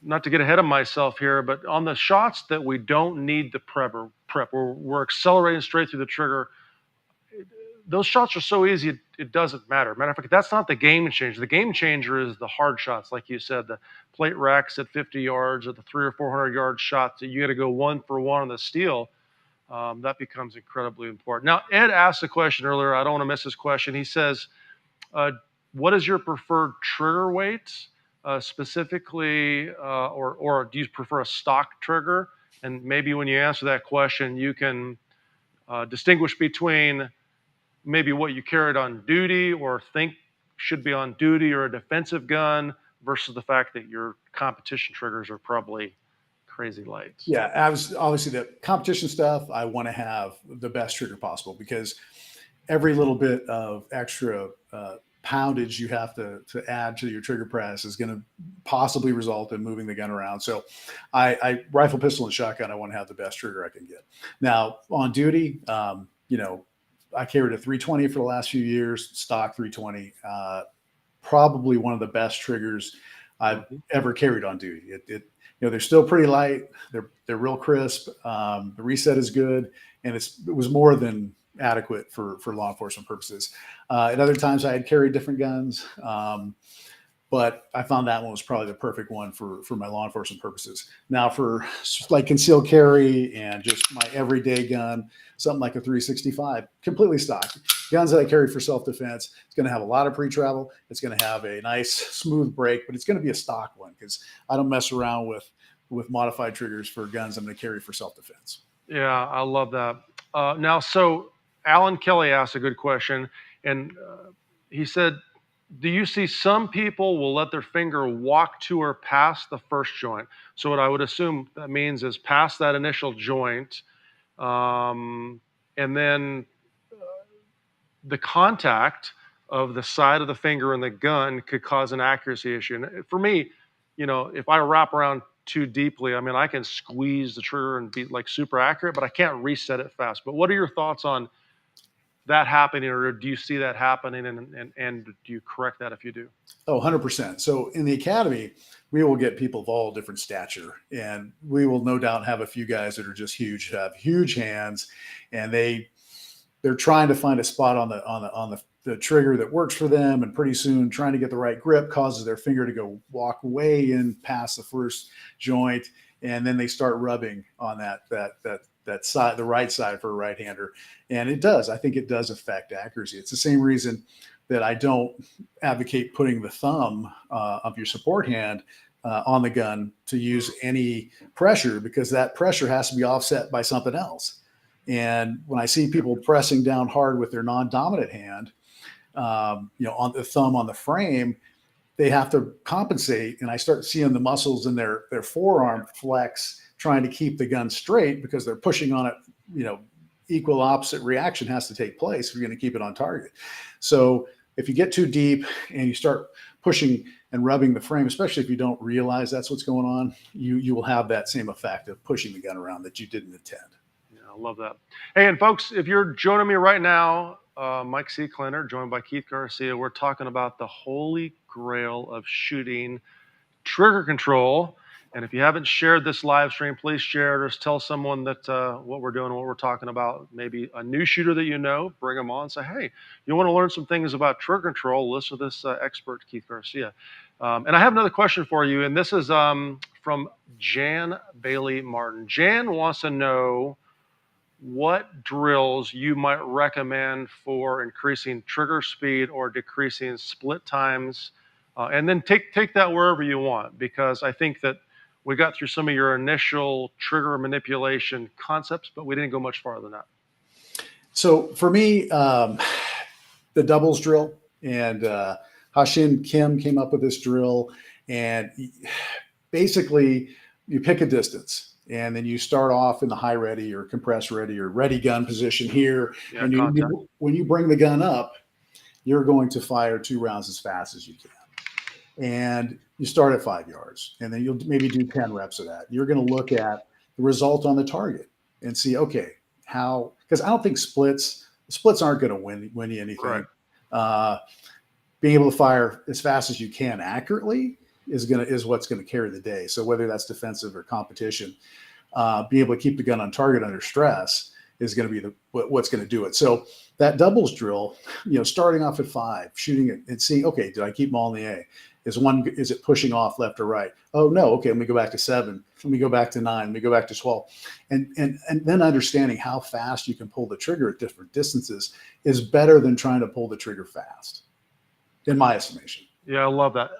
not to get ahead of myself here, but on the shots that we don't need the prep, we're accelerating straight through the trigger. Those shots are so easy, it doesn't matter. Matter of fact, that's not the game changer. The game changer is the hard shots, like you said, the plate racks at 50 yards, or the 300 or 400 yard shots that you got to go 1 for 1 on the steel. That becomes incredibly important. Now, Ed asked a question earlier. I don't want to miss his question. He says, what is your preferred trigger weight specifically, or do you prefer a stock trigger? And maybe when you answer that question, you can distinguish between maybe what you carried on duty or think should be on duty, or a defensive gun, versus the fact that your competition triggers are probably crazy light. Yeah, obviously the competition stuff, I want to have the best trigger possible, because every little bit of extra poundage you have to add to your trigger press is going to possibly result in moving the gun around. So I rifle, pistol, and shotgun, I want to have the best trigger I can get. Now on duty, I carried a 320 for the last few years, stock 320, probably one of the best triggers I've ever carried on duty. They're still pretty light. They're real crisp. The reset is good, and it was more than adequate for law enforcement purposes. At other times I had carried different guns, but I found that one was probably the perfect one for my law enforcement purposes. Now for like concealed carry and just my everyday gun, something like a 365, completely stock. Guns that I carry for self-defense, it's going to have a lot of pre-travel. It's going to have a nice smooth break, but it's going to be a stock one, because I don't mess around with modified triggers for guns I'm going to carry for self-defense. Yeah, I love that. Now, so Alan Kelly asked a good question, and he said, do you see some people will let their finger walk to or past the first joint? So what I would assume that means is past that initial joint, and then the contact of the side of the finger and the gun could cause an accuracy issue. And for me, if I wrap around too deeply, I can squeeze the trigger and be like super accurate, but I can't reset it fast. But what are your thoughts on that happening, or do you see that happening, and do you correct that if you do? Oh, 100%. So in the academy, we will get people of all different stature, and we will no doubt have a few guys that are just huge, have huge hands, and they're trying to find a spot on the trigger that works for them, and pretty soon trying to get the right grip causes their finger to go walk way in past the first joint, and then they start rubbing on that side, the right side for a right-hander. And I think it does affect accuracy. It's the same reason that I don't advocate putting the thumb of your support hand on the gun to use any pressure, because that pressure has to be offset by something else. And when I see people pressing down hard with their non-dominant hand, on the thumb on the frame, they have to compensate, and I start seeing the muscles in their forearm flex, trying to keep the gun straight because they're pushing on it. Equal opposite reaction has to take place if you're going to keep it on target. So if you get too deep and you start pushing and rubbing the frame, especially if you don't realize that's what's going on, you will have that same effect of pushing the gun around that you didn't intend. Yeah, I love that. Hey, and folks, if you're joining me right now, Mike C. Clinner, joined by Keith Garcia, we're talking about the holy grail of shooting, trigger control. And if you haven't shared this live stream, please share it or just tell someone that what we're doing, what we're talking about. Maybe a new shooter that you know, bring them on. Say, hey, you want to learn some things about trigger control? Listen to this expert, Keith Garcia. And I have another question for you, and this is from Jan Bailey Martin. Jan wants to know what drills you might recommend for increasing trigger speed or decreasing split times, and then take that wherever you want, because I think that we got through some of your initial trigger manipulation concepts, but we didn't go much farther than that. So for me, the doubles drill, and Hashin Kim came up with this drill, and basically you pick a distance. And then you start off in the high ready or compress ready or ready gun position here. Yeah, and when you bring the gun up, you're going to fire 2 rounds as fast as you can. And you start at 5 yards, and then you'll maybe do 10 reps of that. You're going to look at the result on the target and see, okay, how, because I don't think splits aren't going to win you anything. Right. Being able to fire as fast as you can accurately is what's going to carry the day. So whether that's defensive or competition, being able to keep the gun on target under stress is going to be what's going to do it. So that doubles drill, starting off at 5, shooting it and seeing, okay, did I keep them all in the A? Is it pushing off left or right? Oh no, okay, let me go back to 7. Let me go back to 9. Let me go back to 12. And then understanding how fast you can pull the trigger at different distances is better than trying to pull the trigger fast, in my estimation. Yeah, I love that.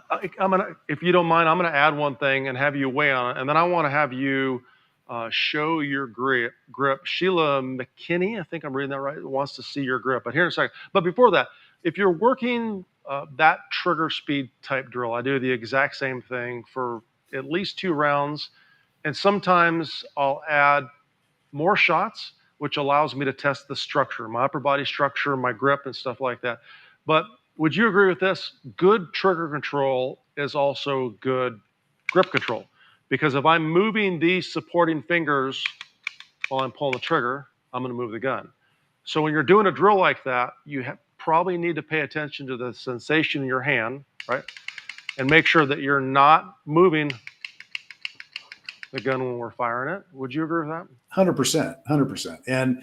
If you don't mind, I'm gonna add one thing and have you weigh on it, and then I want to have you show your grip. Sheila McKinney, I think I'm reading that right, wants to see your grip. But here in a second. But before that, if you're working that trigger speed type drill, I do the exact same thing for at least 2 rounds, and sometimes I'll add more shots, which allows me to test the structure, my upper body structure, my grip, and stuff like that. But would you agree with this? Good trigger control is also good grip control, because if I'm moving these supporting fingers while I'm pulling the trigger, I'm going to move the gun. So when you're doing a drill like that, you probably need to pay attention to the sensation in your hand, right? And make sure that you're not moving the gun when we're firing it. Would you agree with that? 100%. And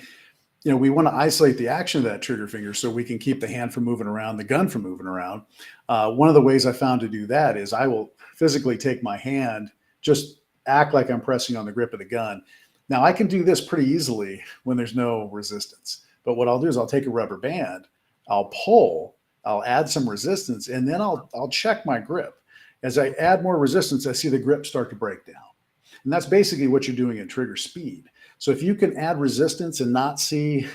we want to isolate the action of that trigger finger so we can keep the hand from moving around, the gun from moving around. One of the ways I found to do that is I will physically take my hand, just act like I'm pressing on the grip of the gun. Now I can do this pretty easily when there's no resistance, but what I'll do is I'll take a rubber band, I'll pull, I'll add some resistance, and then I'll check my grip. As I add more resistance, I see the grip start to break down. And that's basically what you're doing in trigger speed. So if you can add resistance and not see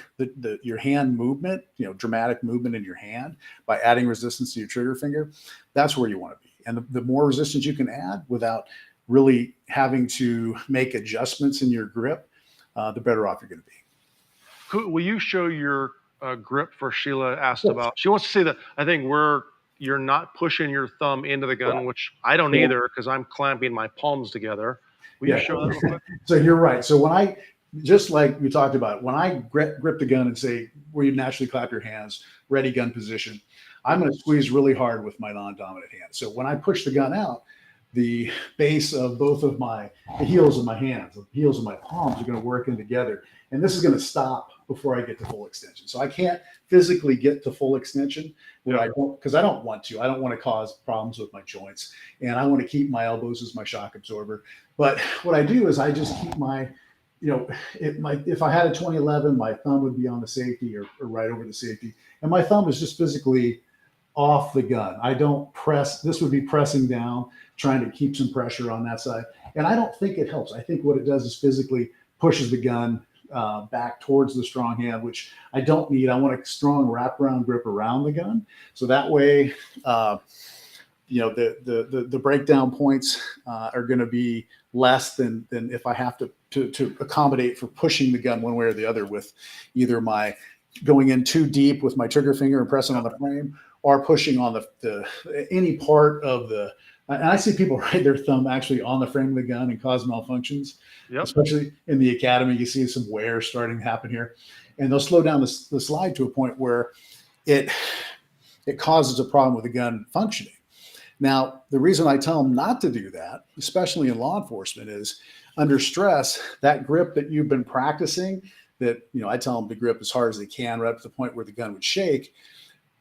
your hand movement, dramatic movement in your hand by adding resistance to your trigger finger, that's where you want to be. And the more resistance you can add without really having to make adjustments in your grip, the better off you're going to be. Will you show your grip for Sheila asked about? She wants to see that, I think, where you're not pushing your thumb into the gun, which I don't either, because I'm clamping my palms together. Will you show that real quick? So you're right. So when just like we talked about, when I grip the gun and say where you naturally clap your hands, ready gun position, I'm going to squeeze really hard with my non-dominant hand. So when I push the gun out, the base of both of the heels of my hands, the heels of my palms are going to work in together. And this is going to stop before I get to full extension. So I can't physically get to full extension because I don't want to. I don't want to cause problems with my joints, and I want to keep my elbows as my shock absorber. But what I do is I just keep my, if I had a 2011, my thumb would be on the safety or right over the safety, and my thumb is just physically off the gun. I don't press. This would be pressing down, trying to keep some pressure on that side, and I don't think it helps. I think what it does is physically pushes the gun back towards the strong hand, which I don't need. I want a strong wraparound grip around the gun, so that way the breakdown points are going to be less than if I have to accommodate for pushing the gun one way or the other with either my going in too deep with my trigger finger and pressing on the frame, or pushing on the any part of the. And I see people write their thumb actually on the frame of the gun and cause malfunctions. Yep. Especially in the academy, you see some wear starting to happen here, and they'll slow down the slide to a point where it causes a problem with the gun functioning. Now, the reason I tell them not to do that, especially in law enforcement, is under stress, that grip that you've been practicing, that, I tell them to grip as hard as they can, right up to the point where the gun would shake.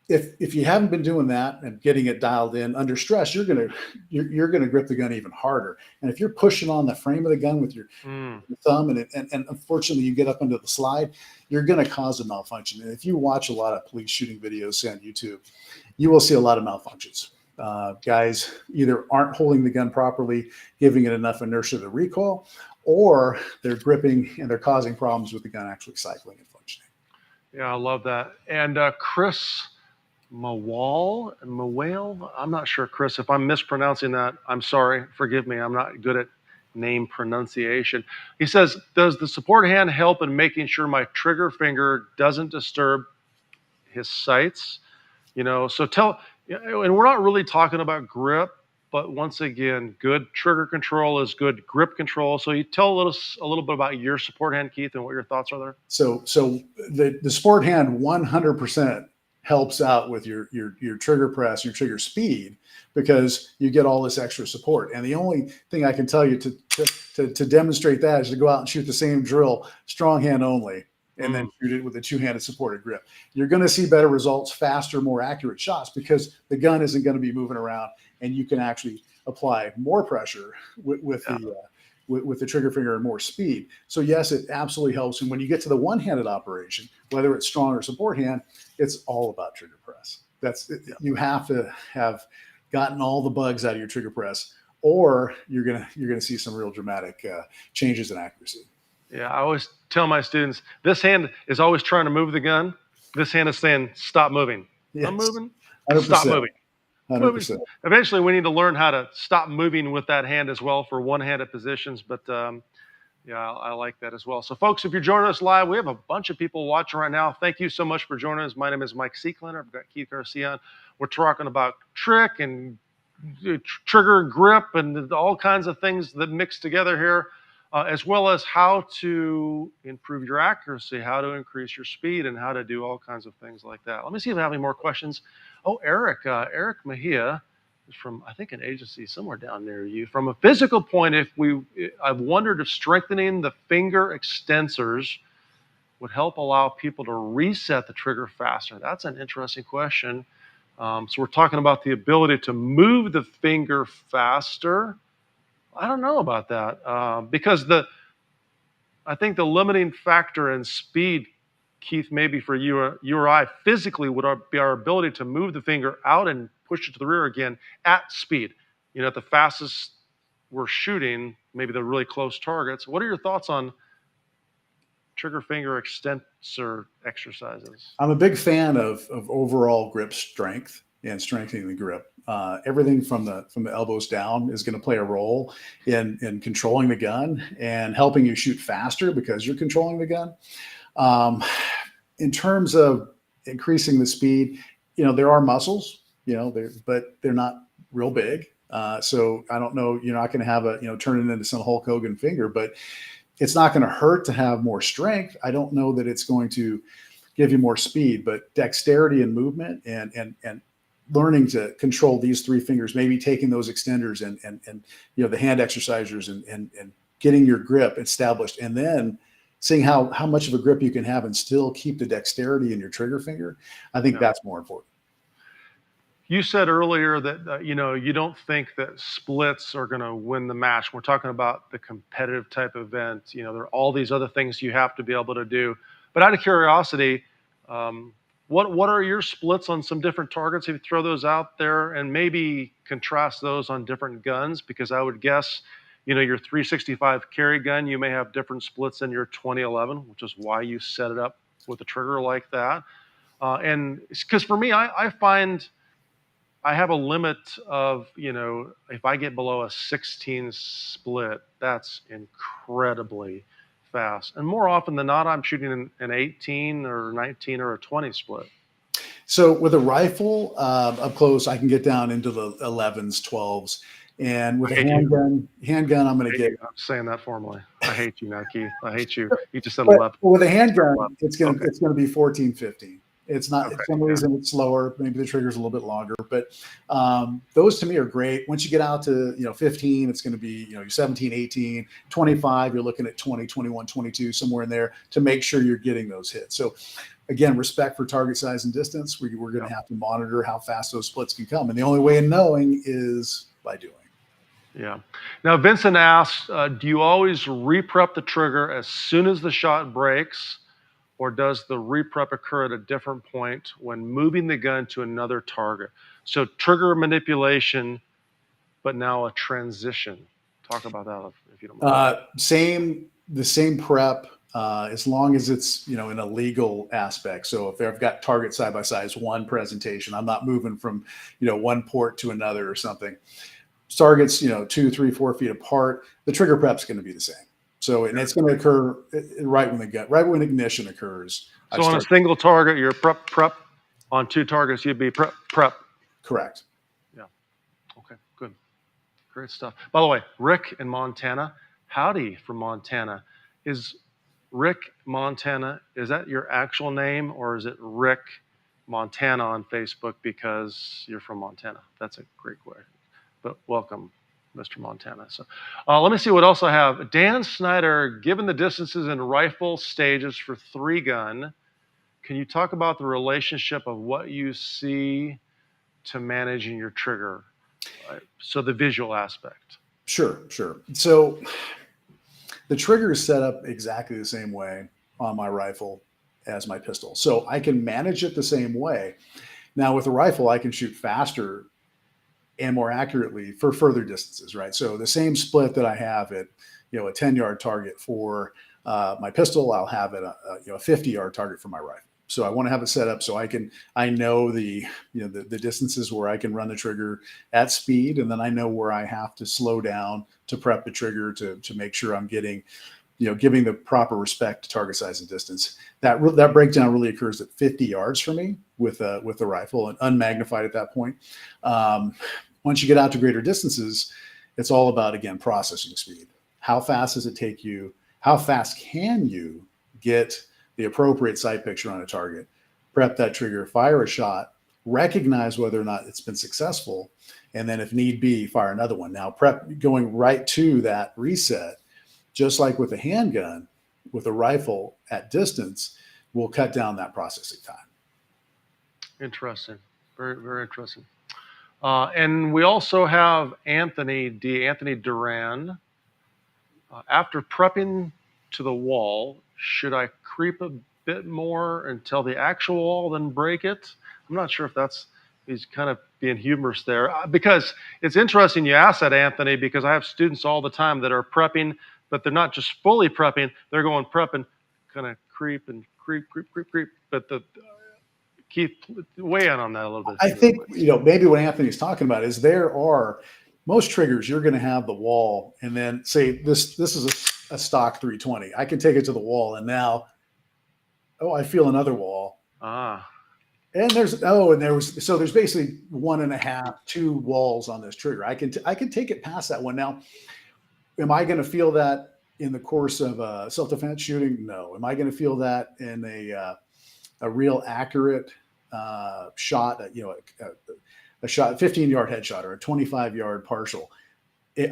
If you haven't been doing that and getting it dialed in under stress, you're gonna grip the gun even harder. And if you're pushing on the frame of the gun with your thumb, and unfortunately you get up into the slide, you're gonna cause a malfunction. And if you watch a lot of police shooting videos, say on YouTube, you will see a lot of malfunctions. Guys either aren't holding the gun properly, giving it enough inertia to recoil, or they're gripping and they're causing problems with the gun actually cycling and functioning. Yeah, I love that. And Chris Mawale, I'm not sure, Chris, if I'm mispronouncing that, I'm sorry, forgive me. I'm not good at name pronunciation. He says, does the support hand help in making sure my trigger finger doesn't disturb his sights? So and we're not really talking about grip, but once again, good trigger control is good grip control. So you tell us a little bit about your support hand, Keith, and what your thoughts are there. So the support hand 100% helps out with your trigger press, your trigger speed, because you get all this extra support. And the only thing I can tell you to demonstrate that is to go out and shoot the same drill, strong hand only, and then shoot it with a two-handed supported grip. You're going to see better results, faster, more accurate shots, because the gun isn't going to be moving around, and you can actually apply more pressure with the trigger finger and more speed. So yes, it absolutely helps. And when you get to the one-handed operation, whether it's strong or support hand, it's all about trigger press. You have to have gotten all the bugs out of your trigger press, or you're gonna see some real dramatic changes in accuracy. Yeah, I always tell my students, this hand is always trying to move the gun. This hand is saying, stop moving. Yes. I'm moving. 100%. Stop moving. 100%. Eventually, we need to learn how to stop moving with that hand as well for one-handed positions. But yeah, I like that as well. So, folks, if you're joining us live, we have a bunch of people watching right now. Thank you so much for joining us. My name is Mike Seeklener. I've got Keith Garcia on. We're talking about trick and trigger grip and all kinds of things that mix together here. As well as how to improve your accuracy, how to increase your speed, and how to do all kinds of things like that. Let me see if I have any more questions. Oh, Eric Mejia is from, I think, an agency somewhere down near you. From a physical point, I've wondered if strengthening the finger extensors would help allow people to reset the trigger faster. That's an interesting question. So we're talking about the ability to move the finger faster. I don't know about that because I think the limiting factor in speed, Keith, maybe for you or I, physically would be our ability to move the finger out and push it to the rear again at speed. At the fastest we're shooting, maybe the really close targets. What are your thoughts on trigger finger extensor exercises? I'm a big fan of overall grip strength and strengthening the grip. Everything from the elbows down is going to play a role in controlling the gun and helping you shoot faster because you're controlling the gun. In terms of increasing the speed, there are muscles, but they're not real big. So I don't know, you're not going to have turn it into some Hulk Hogan finger, but it's not going to hurt to have more strength. I don't know that it's going to give you more speed, but dexterity and movement and learning to control these three fingers, maybe taking those extenders and the hand exercisers and getting your grip established, and then seeing how much of a grip you can have and still keep the dexterity in your trigger finger. I think that's more important. You said earlier that you don't think that splits are going to win the match. We're talking about the competitive type event. There are all these other things you have to be able to do. But out of curiosity, what are your splits on some different targets? If you throw those out there and maybe contrast those on different guns, because I would guess, your 365 carry gun, you may have different splits than your 2011, which is why you set it up with a trigger like that. And because for me, I find I have a limit of, if I get below a 16 split, that's incredibly fast. And more often than not, I'm shooting an 18 or 19 or a 20 split. So with a rifle up close, I can get down into the 11s, 12s. And with a handgun, I'm going to get. I'm saying that formally. I hate you now, Keith. I hate you. You just said But 11. with a handgun, it's going to be 14, 15. It's not, Okay, for some reason it's slower. Maybe the trigger's a little bit longer, but those to me are great. Once you get out to, 15, it's going to be, you're 17, 18, 25, you're looking at 20, 21, 22, somewhere in there to make sure you're getting those hits. So again, respect for target size and distance. We're going to have to monitor how fast those splits can come. And the only way of knowing is by doing. Yeah. Now, Vincent asked, do you always reprep the trigger as soon as the shot breaks, or does the reprep occur at a different point when moving the gun to another target? So trigger manipulation, but now a transition. Talk about that if you don't mind. The same prep, as long as it's, in a legal aspect. So if I've got target side by side, it's one presentation. I'm not moving from, one port to another or something. Targets, 2, 3, 4 feet apart. The trigger prep's going to be the same. So, and it's going to occur right when ignition occurs. So on a single target, you're prep. On two targets, you'd be prep. Correct. Yeah. Okay, good. Great stuff. By the way, Rick in Montana, howdy from Montana. Is Rick Montana, is that your actual name, or is it Rick Montana on Facebook because you're from Montana? That's a great way. But welcome, Mr. Montana. So let me see what else I have. Dan Snyder, given the distances in rifle stages for 3-gun, can you talk about the relationship of what you see to managing your trigger? So the visual aspect. Sure. So the trigger is set up exactly the same way on my rifle as my pistol. So I can manage it the same way. Now with a rifle, I can shoot faster and more accurately for further distances, right? So the same split that I have at, a 10-yard target for my pistol, I'll have it a 50-yard target for my rifle. So I want to have it set up so I know the distances where I can run the trigger at speed, and then I know where I have to slow down to prep the trigger to make sure I'm getting, giving the proper respect to target size and distance. That breakdown really occurs at 50 yards for me with the rifle and unmagnified at that point. Once you get out to greater distances, it's all about, again, processing speed. How fast does it take you? How fast can you get the appropriate sight picture on a target, prep that trigger, fire a shot, recognize whether or not it's been successful, and then if need be, fire another one. Now, prep going right to that reset, just like with a handgun, with a rifle at distance, will cut down that processing time. Interesting. Very, very interesting. And we also have Anthony Duran. After prepping to the wall, should I creep a bit more until the actual wall, then break it? I'm not sure if he's kind of being humorous there. Because it's interesting you ask that, Anthony, because I have students all the time that are prepping, but they're not just fully prepping. They're going prepping, kind of creep. But Keith, weigh in on that a little bit. I think, maybe what Anthony's talking about is there are most triggers, you're going to have the wall, and then say this is a stock 320. I can take it to the wall, and now, I feel another wall. And there's basically 1.5, 2 walls on this trigger. I can take it past that one. Now, am I going to feel that in the course of self-defense shooting? No. Am I going to feel that in a real accurate shot, a shot, 15-yard headshot or a 25-yard partial?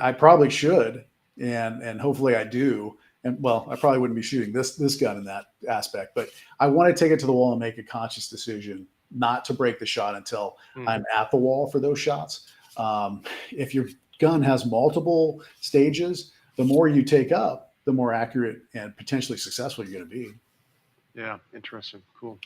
I probably should, and hopefully I do. And well, I probably wouldn't be shooting this gun in that aspect, but I want to take it to the wall and make a conscious decision not to break the shot until I'm at the wall for those shots. If your gun has multiple stages, the more you take up, the more accurate and potentially successful you're going to be. Yeah, interesting. Cool.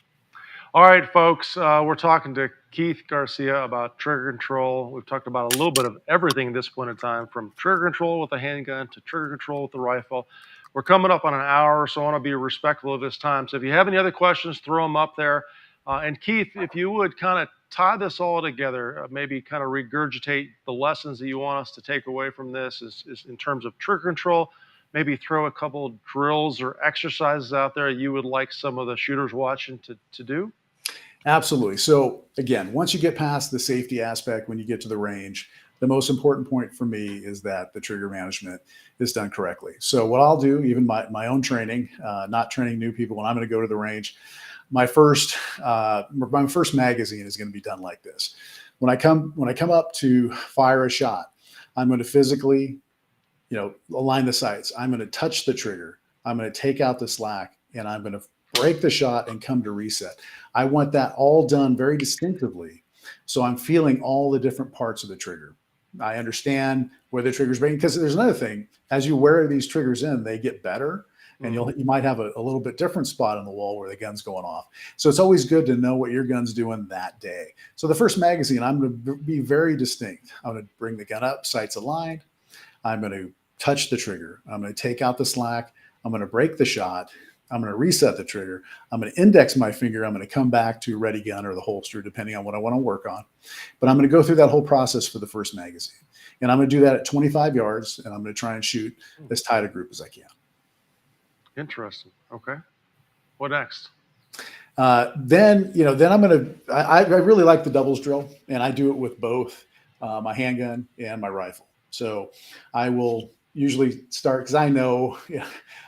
All right, folks, we're talking to Keith Garcia about trigger control. We've talked about a little bit of everything at this point in time, from trigger control with the handgun to trigger control with the rifle. We're coming up on an hour, so I want to be respectful of this time. So if you have any other questions, throw them up there. And Keith, if you would kind of tie this all together, maybe kind of regurgitate the lessons that you want us to take away from this is in terms of trigger control, maybe throw a couple drills or exercises out there you would like some of the shooters watching to do. Absolutely. So again, once you get past the safety aspect, when you get to the range, the most important point for me is that the trigger management is done correctly. So what I'll do, even my own training, not training new people, when I'm going to go to the range, my first magazine is going to be done like this. When I come up to fire a shot, I'm going to physically, align the sights. I'm going to touch the trigger. I'm going to take out the slack, and I'm going to break the shot and come to reset. I want that all done very distinctively. So I'm feeling all the different parts of the trigger. I understand where the trigger's breaking, because there's another thing. As you wear these triggers in, they get better, and you might have a little bit different spot on the wall where the gun's going off. So it's always good to know what your gun's doing that day. So the first magazine, I'm going to be very distinct. I'm going to bring the gun up, sights aligned. I'm going to touch the trigger. I'm going to take out the slack. I'm going to break the shot. I'm going to reset the trigger. I'm going to index my finger. I'm going to come back to ready gun or the holster, depending on what I want to work on. But I'm going to go through that whole process for the first magazine. And I'm going to do that at 25 yards, and I'm going to try and shoot as tight a group as I can. Interesting. Okay. What next? Then I'm going to, I really like the doubles drill, and I do it with both my handgun and my rifle. So I will usually start, because I know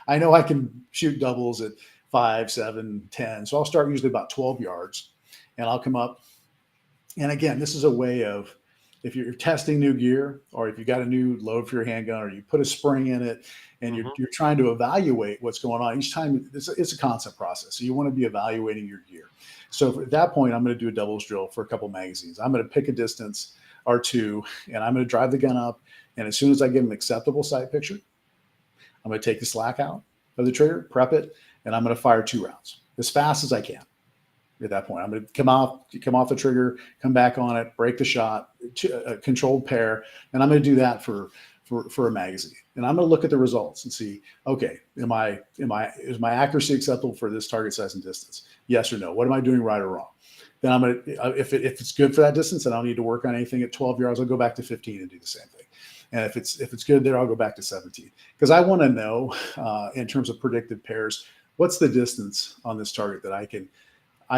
I can shoot doubles at 5, 7, 10. So I'll start usually about 12 yards, and I'll come up. And again, this is a way of, if you're testing new gear, or if you got a new load for your handgun, or you put a spring in it, and you're trying to evaluate what's going on each time, it's a constant process. So you want to be evaluating your gear. So at that point, I'm going to do a doubles drill for a couple magazines. I'm going to pick a distance or two, and I'm going to drive the gun up. And as soon as I get an acceptable sight picture, I'm going to take the slack out of the trigger, prep it, and I'm going to fire 2 rounds as fast as I can. At that point, I'm going to come off the trigger, come back on it, break the shot, a controlled pair, and I'm going to do that for a magazine. And I'm going to look at the results and see, okay, is my accuracy acceptable for this target size and distance? Yes or no? What am I doing right or wrong? Then I'm going to, if it's good for that distance, and I don't need to work on anything at 12 yards, I'll go back to 15 and do the same thing. And if it's good there, I'll go back to 17, because I want to know in terms of predicted pairs, what's the distance on this target that I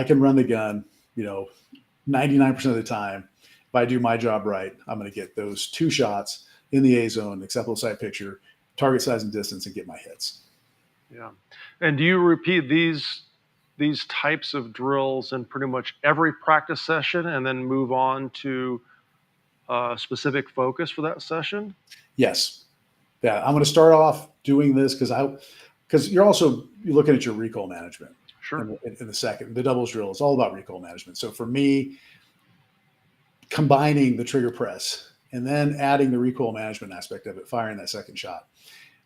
can run the gun, 99% of the time. If I do my job right, I'm going to get those 2 shots in the A zone, acceptable sight picture, target size and distance, and get my hits. Yeah. And do you repeat these types of drills in pretty much every practice session, and then move on to specific focus for that session? Yes. Yeah. I'm going to start off doing this because you're looking at your recoil management. Sure. In the second, the doubles drill is all about recoil management. So for me, combining the trigger press and then adding the recoil management aspect of it, firing that second shot,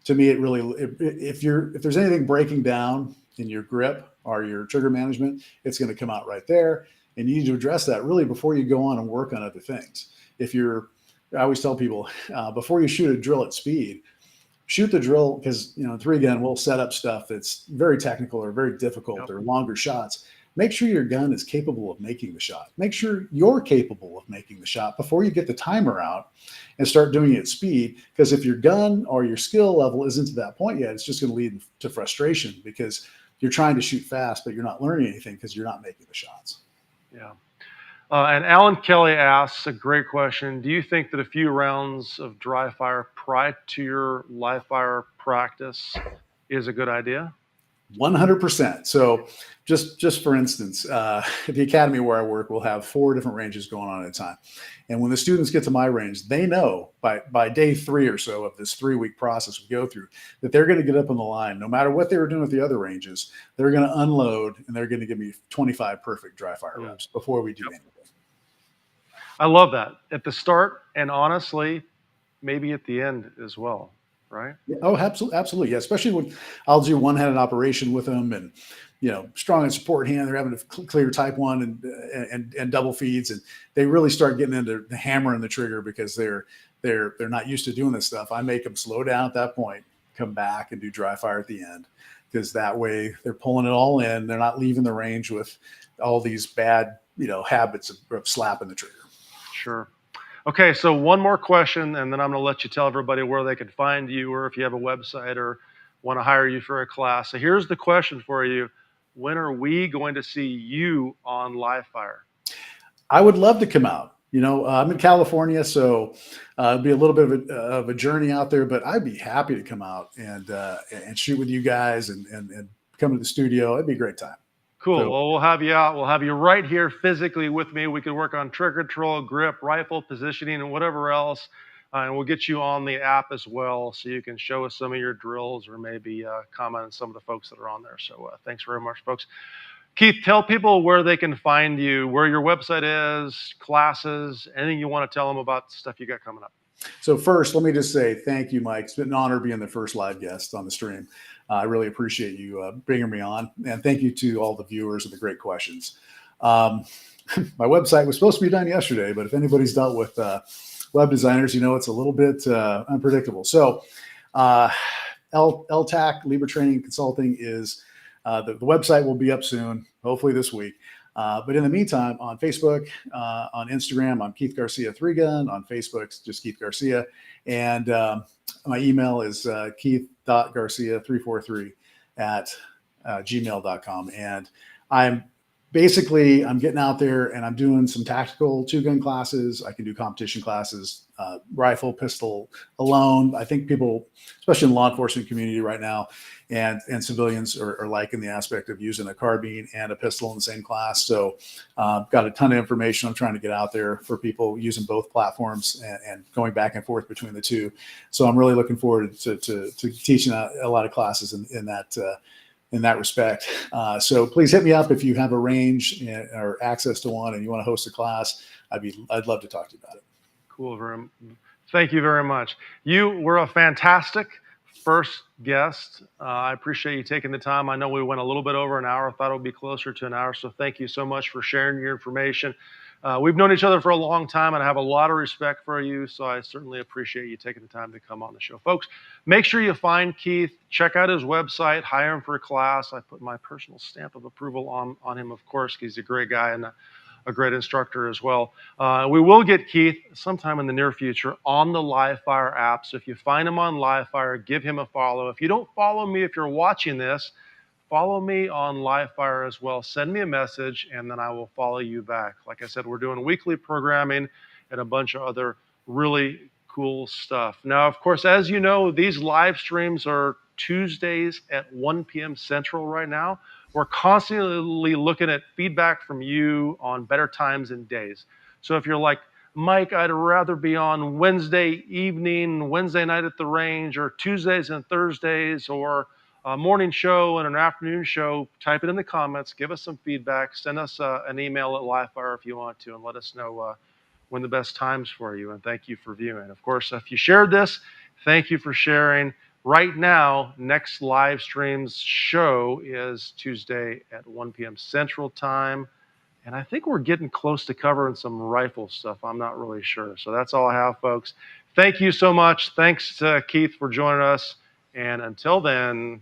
to me, if there's anything breaking down in your grip or your trigger management, it's going to come out right there. And you need to address that really before you go on and work on other things. I always tell people, before you shoot a drill at speed, shoot the drill, because 3 gun will set up stuff that's very technical or very difficult or longer shots. Make sure your gun is capable of making the shot. Make sure you're capable of making the shot before you get the timer out and start doing it at speed. Because if your gun or your skill level isn't to that point yet, it's just going to lead to frustration, because you're trying to shoot fast, but you're not learning anything because you're not making the shots. Yeah. And Alan Kelly asks a great question. Do you think that a few rounds of dry fire prior to your live fire practice is a good idea? 100%. So just for instance, at the academy where I work, we'll have 4 different ranges going on at a time. And when the students get to my range, they know by day 3 or so of this 3-week process we go through, that they're going to get up on the line. No matter what they were doing with the other ranges, they're going to unload, and they're going to give me 25 perfect dry fire reps before we do anything. I love that at the start, and honestly, maybe at the end as well, right? Oh, absolutely. Yeah. Especially when I'll do one-handed operation with them, and, strong and support hand, they're having to clear type 1 and double feeds. And they really start getting into the hammer and the trigger because they're not used to doing this stuff. I make them slow down at that point, come back and do dry fire at the end, because that way they're pulling it all in. They're not leaving the range with all these bad, habits of slapping the trigger. Sure. Okay, so one more question, and then I'm going to let you tell everybody where they can find you, or if you have a website or want to hire you for a class. So here's the question for you. When are we going to see you on LiveFire? I would love to come out. I'm in California, so it'll be a little bit of a journey out there, but I'd be happy to come out and shoot with you guys and come to the studio. It'd be a great time. Cool. So, well, we'll have you out. We'll have you right here physically with me. We can work on trigger control, grip, rifle positioning, and whatever else. And we'll get you on the app as well, so you can show us some of your drills, or maybe comment on some of the folks that are on there. So thanks very much, folks. Keith, tell people where they can find you, where your website is, classes, anything you want to tell them about stuff you got coming up. So first, let me just say thank you, Mike. It's been an honor being the first live guest on the stream. I really appreciate you bringing me on. And thank you to all the viewers and the great questions. My website was supposed to be done yesterday, but if anybody's dealt with web designers, it's a little bit unpredictable. So LTAC, Libra Training Consulting, is the website will be up soon, hopefully this week. But in the meantime, on Facebook, on Instagram, I'm Keith Garcia 3Gun. On Facebook, it's just Keith Garcia. And my email is keith.garcia343 at gmail.com. And I'm getting out there and I'm doing some tactical 2-gun classes. I can do competition classes, rifle, pistol alone. I think people, especially in the law enforcement community right now, and civilians are liking the aspect of using a carbine and a pistol in the same class. So got a ton of information I'm trying to get out there for people using both platforms and going back and forth between the two. So I'm really looking forward to teaching a lot of classes in that respect. So please hit me up if you have a range or access to one and you want to host a class. I'd love to talk to you about it. Cool. Thank you very much. You were a fantastic first guest. I appreciate you taking the time. I know we went a little bit over an hour. I thought it would be closer to an hour. So thank you so much for sharing your information. We've known each other for a long time, and I have a lot of respect for you. So I certainly appreciate you taking the time to come on the show. Folks, make sure you find Keith, check out his website, hire him for a class. I put my personal stamp of approval on him, of course. He's a great guy and a great instructor as well. We will get Keith sometime in the near future on the LiveFire app. So if you find him on LiveFire, give him a follow. If you don't follow me, if you're watching this, follow me on LiveFire as well. Send me a message, and then I will follow you back. Like I said, we're doing weekly programming and a bunch of other really cool stuff. Now, of course, as you know, these live streams are Tuesdays at 1 p.m. Central right now. We're constantly looking at feedback from you on better times and days. So if you're like, Mike, I'd rather be on Wednesday evening, Wednesday night at the range, or Tuesdays and Thursdays, or a morning show and an afternoon show, type it in the comments, give us some feedback, send us an email at LiveFire if you want to, and let us know when the best times for you. And thank you for viewing. Of course, if you shared this, thank you for sharing. Right now, next live stream's show is Tuesday at 1 p.m. Central Time. And I think we're getting close to covering some rifle stuff. I'm not really sure. So that's all I have, folks. Thank you so much. Thanks to Keith for joining us. And until then,